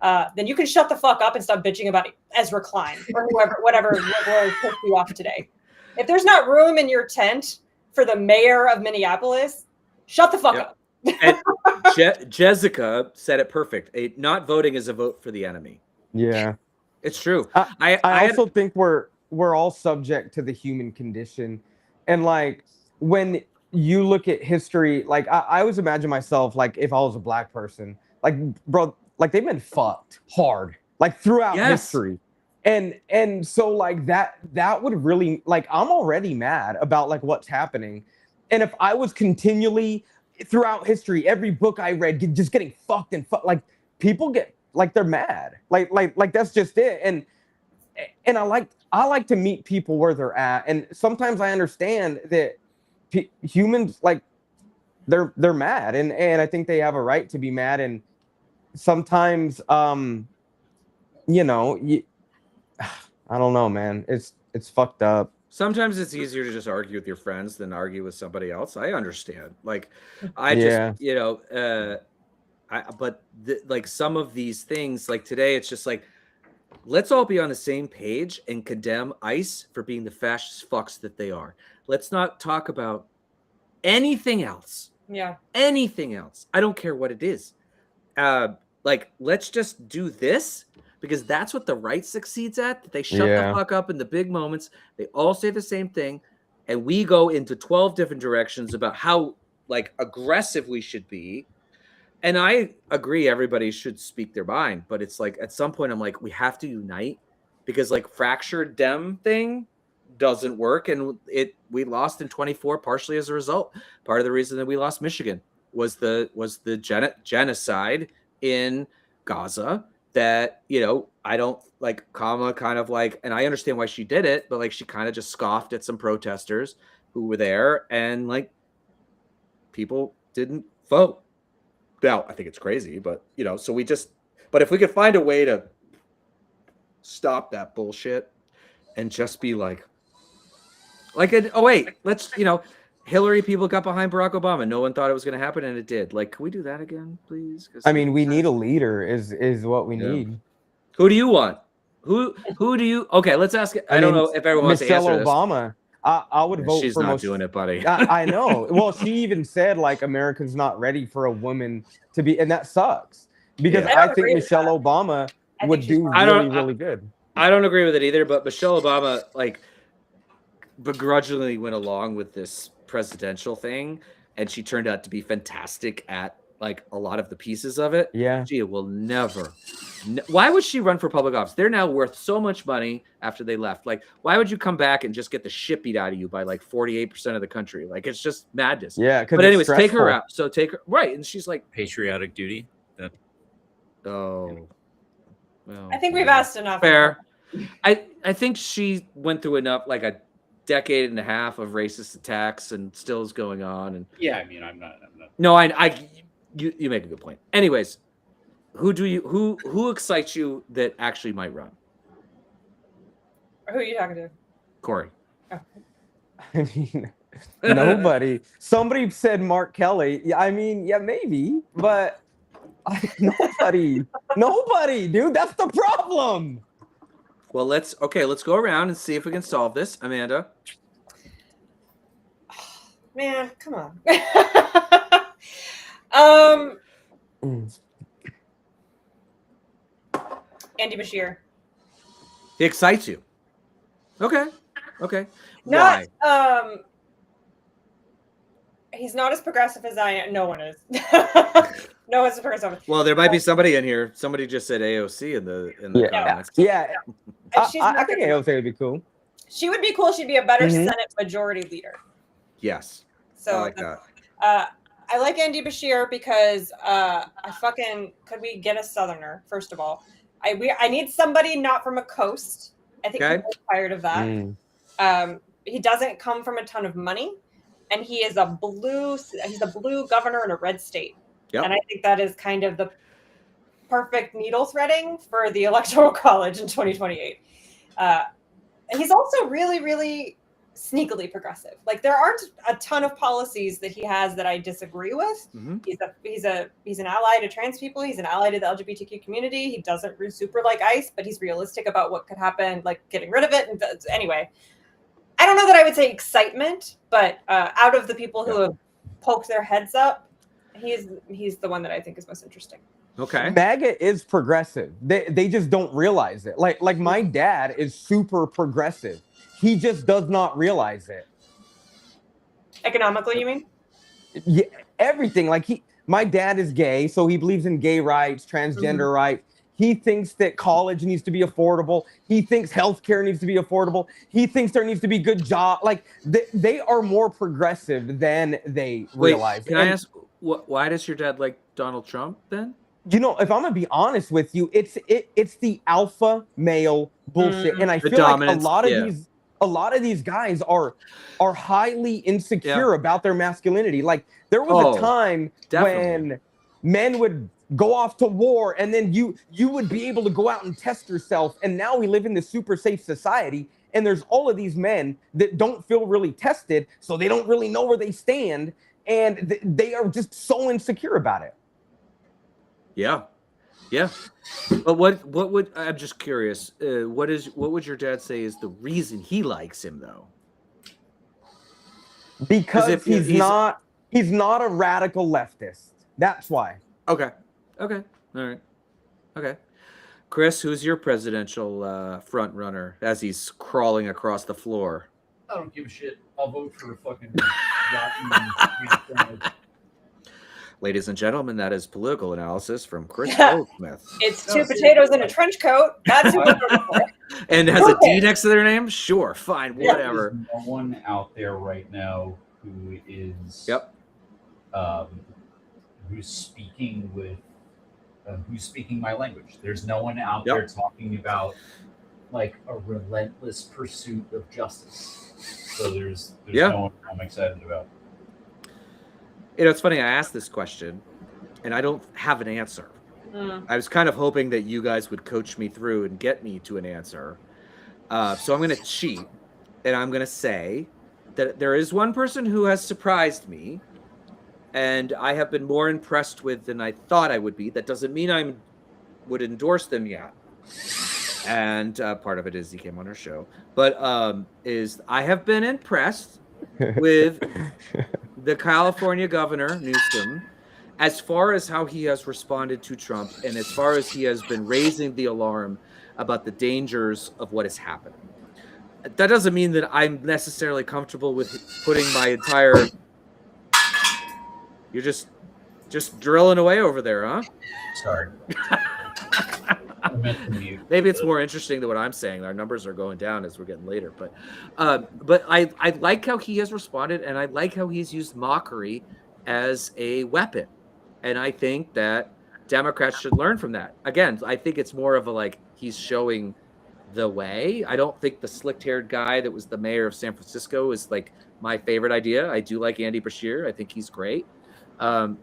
then you can shut the fuck up and stop bitching about Ezra Klein or whatever pissed you off today. If there's not room in your tent for the mayor of Minneapolis, shut the fuck up. And Jessica said it perfect. Not voting is a vote for the enemy. Yeah. It's true. I also think we're all subject to the human condition. And like when you look at history, like I always imagine myself like if I was a Black person, like bro, like they've been fucked hard, like throughout history. And so like that would really like I'm already mad about like what's happening. And if I was continually throughout history, every book I read just getting fucked and like people get like they're mad. Like that's just it. And I like to meet people where they're at. And sometimes I understand that humans like they're mad and I think they have a right to be mad. And sometimes I don't know, man. It's fucked up. Sometimes it's easier to just argue with your friends than argue with somebody else. I understand. Like, like some of these things, like today, it's just like, let's all be on the same page and condemn ICE for being the fascist fucks that they are. Let's not talk about anything else. Yeah. Anything else. I don't care what it is. Like, let's just do this. Because that's what the right succeeds at. That they shut the fuck up in the big moments. They all say the same thing. And we go into 12 different directions about how like aggressive we should be. And I agree, everybody should speak their mind, but it's like at some point I'm like, we have to unite because like fractured Dem thing doesn't work, and we lost in 24 partially as a result. Part of the reason that we lost Michigan was the genocide in Gaza. That I don't like Kamala kind of like, and I understand why she did it, but like she kind of just scoffed at some protesters who were there, and like people didn't vote. Now, I think it's crazy, but so but if we could find a way to stop that bullshit and just be like, oh wait, let's, Hillary people got behind Barack Obama. No one thought it was going to happen, and it did. Like, can we do that again, please? I mean, we need a leader is what we need. Who do you want? Who do you? Okay, let's ask. I don't know if everyone wants to answer Michelle Obama. I would vote She's for not doing it, buddy. I know. Well, she even said like America's not ready for a woman to be, and that sucks because I don't I think agree with Michelle that. Obama I would think she's do fine. really good. I don't agree with it either, but Michelle Obama like begrudgingly went along with this presidential thing, and she turned out to be fantastic at like a lot of the pieces of it. Yeah. She will never. Why would she run for public office? They're now worth so much money after they left. Like, why would you come back and just get the shit beat out of you by like 48% of the country? Like, it's just madness. Yeah. But anyways, take her out. So take her right, and she's like Patriotic duty. Oh, well, I think we've asked enough. fair. I think she went through enough, like a decade and a half of racist attacks, and still is going on. And Yeah, I mean, I'm not. no, you make a good point. Anyways, who excites you that actually might run? Who are you talking to? Corey. I mean, nobody. Somebody said Mark Kelly. Yeah, I mean, yeah, maybe, but nobody, dude. That's the problem. Well, let's go around and see if we can solve this. Amanda. Man, come on. Andy Bashir. He excites you. Okay. Not Why? He's not as progressive as I am. No one is. No one's as progressive. Well, there might be somebody in here. Somebody just said AOC in the comments. Yeah. She's I not think gonna- AOC would be cool. She would be cool. She'd be a better Mhm. Senate majority leader. Yes. So I like that. I like Andy Bashir because could we get a Southerner first of all? I need somebody not from a coast. I think Okay. people are tired of that. He doesn't come from a ton of money, and he's a blue governor in a red state. Yep. And I think that is kind of the perfect needle threading for the Electoral College in 2028. And he's also really, really sneakily progressive. Like there aren't a ton of policies that he has that I disagree with. Mm-hmm. He's an ally to trans people. He's an ally to the LGBTQ community. He doesn't super like ICE, but he's realistic about what could happen, like getting rid of it. And anyway, I don't know that I would say excitement, but out of the people who have poked their heads up, he's the one that I think is most interesting. Okay. MAGA is progressive. They just don't realize it. Like my dad is super progressive. He just does not realize it. Economically, you mean? Yeah, everything. Like my dad is gay, so he believes in gay rights, transgender rights. He thinks that college needs to be affordable. He thinks healthcare needs to be affordable. He thinks there needs to be good job. Like they are more progressive than they realize. Can I ask, why does your dad like Donald Trump then? You know, if I'm gonna be honest with you, it's the alpha male bullshit, and I The feel like dominance, a lot of these guys are highly insecure about their masculinity. Like there was a time when men would go off to war, and then you would be able to go out and test yourself. And now we live in this super safe society, and there's all of these men that don't feel really tested, so they don't really know where they stand, and they are just so insecure about it. Yeah. But what would, I'm just curious, what would your dad say is the reason he likes him though? Because he's not a radical leftist. That's why. Okay. All right. Okay. Chris, who's your presidential front runner as he's crawling across the floor? I don't give a shit. I'll vote for a fucking. Ladies and gentlemen, that is political analysis from Chris Goldsmith. It's No, two seriously. potatoes in a trench coat. That's who we're looking for. And has a D Okay. next to their name? Sure, fine, Yeah. whatever. There's no one out there right now who is Yep. who's speaking with who's speaking my language. There's no one out Yep. there talking about like a relentless pursuit of justice. So there's Yeah. no one I'm excited about. You know, it's funny, I asked this question and I don't have an answer. Mm. I was kind of hoping that you guys would coach me through and get me to an answer. So I'm going to cheat and I'm going to say that there is one person who has surprised me and I have been more impressed with than I thought I would be. That doesn't mean I would endorse them yet. And part of it is he came on our show. But is I have been impressed with the California governor, Newsom, as far as how he has responded to Trump and as far as he has been raising the alarm about the dangers of what is happening. That doesn't mean that I'm necessarily comfortable with putting my entire... You're just drilling away over there, huh? Sorry. I meant to mute. Maybe it's more interesting than what I'm saying. Our numbers are going down as we're getting later, but I like how he has responded, and I like how he's used mockery as a weapon, and I think that Democrats should learn from that. Again, I think it's more of a like he's showing the way. I don't think the slick-haired guy that was the mayor of San Francisco is like my favorite idea. I do like Andy Bashir. I think he's great, but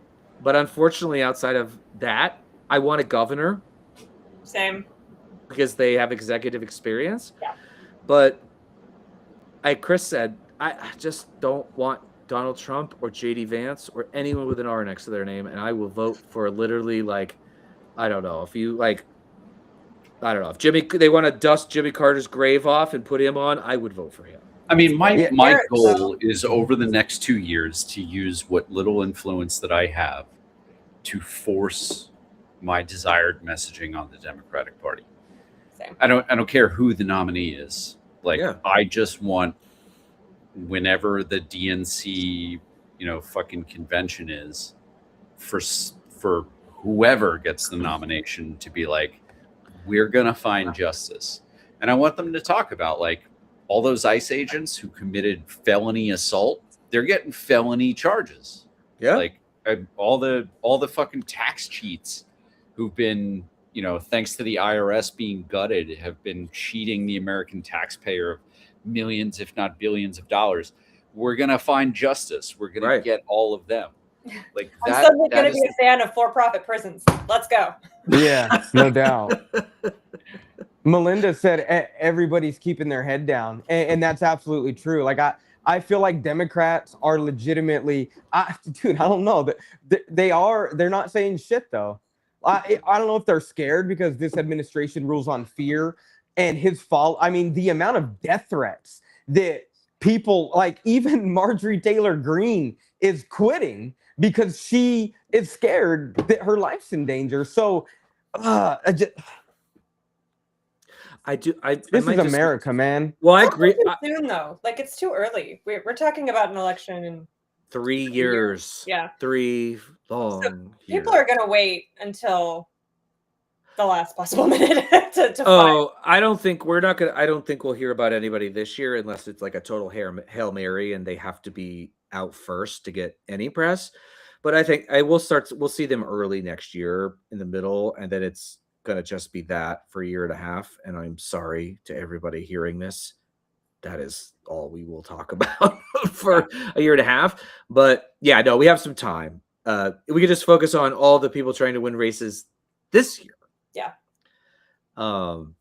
unfortunately, outside of that, I want a governor. Same. Because they have executive experience. Yeah. But like Chris said, I just don't want Donald Trump or JD Vance or anyone with an R next to their name. And I will vote for literally like, I don't know, if you like, I don't know, if they want to dust Jimmy Carter's grave off and put him on, I would vote for him. I mean, my Yeah. goal is over the next 2 years to use what little influence that I have to force my desired messaging on the Democratic Party. Same. I don't care who the nominee is. Like, Yeah. I just want whenever the DNC, fucking convention is for whoever gets the nomination to be like, we're going to find justice. And I want them to talk about like all those ICE agents who committed felony assault, they're getting felony charges. Yeah. Like all the fucking tax cheats who've been, thanks to the IRS being gutted, have been cheating the American taxpayer of millions, if not billions of dollars. We're going to find justice. We're going to get all of them. Like I'm that. suddenly that going to is be a fan of for-profit prisons. Let's go. Yeah, no doubt. Melinda said everybody's keeping their head down, and that's absolutely true. Like I feel like Democrats are legitimately, dude, I don't know. They're not saying shit though. I don't know if they're scared because this administration rules on fear and his fault. I mean, the amount of death threats that people like, even Marjorie Taylor Greene is quitting because she is scared that her life's in danger. So this is America, man. Well, I It's agree. too soon though. Like it's too early. We're talking about an election in 3 years. Yeah. 3 long years. People are gonna wait until the last possible minute to find. Oh, I don't think we'll hear about anybody this year unless it's like a total Hail Mary and they have to be out first to get any press. But I think we'll see them early next year in the middle, and then it's gonna just be that for a year and a half. And I'm sorry to everybody hearing this. That is all we will talk about for a year and a half. But yeah, no, we have some time. We could just focus on all the people trying to win races this year. Yeah. And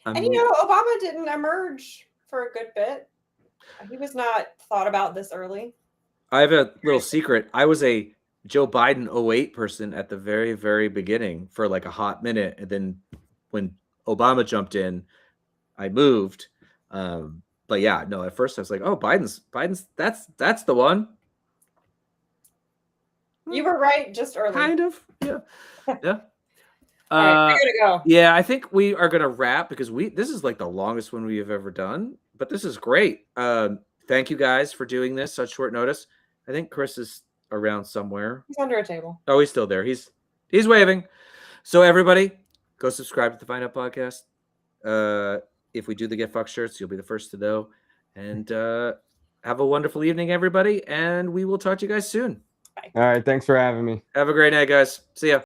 Obama didn't emerge for a good bit. He was not thought about this early. I have a little secret. I was a Joe Biden 08 person at the very, very beginning for like a hot minute. And then when Obama jumped in, I moved. But yeah, no, at first I was like, oh, Biden's that's the one. You were right, just early. Kind of. Yeah. Yeah. All right, I gotta go. Yeah, I think we are gonna wrap because this is like the longest one we have ever done, but this is great. Thank you guys for doing this such short notice. I think Chris is around somewhere. He's under a table. Oh, he's still there. He's waving. So everybody, go subscribe to the Find Out Podcast. If we do the Get Fucked shirts, you'll be the first to know. And have a wonderful evening, everybody. And we will talk to you guys soon. All right. Thanks for having me. Have a great night, guys. See ya.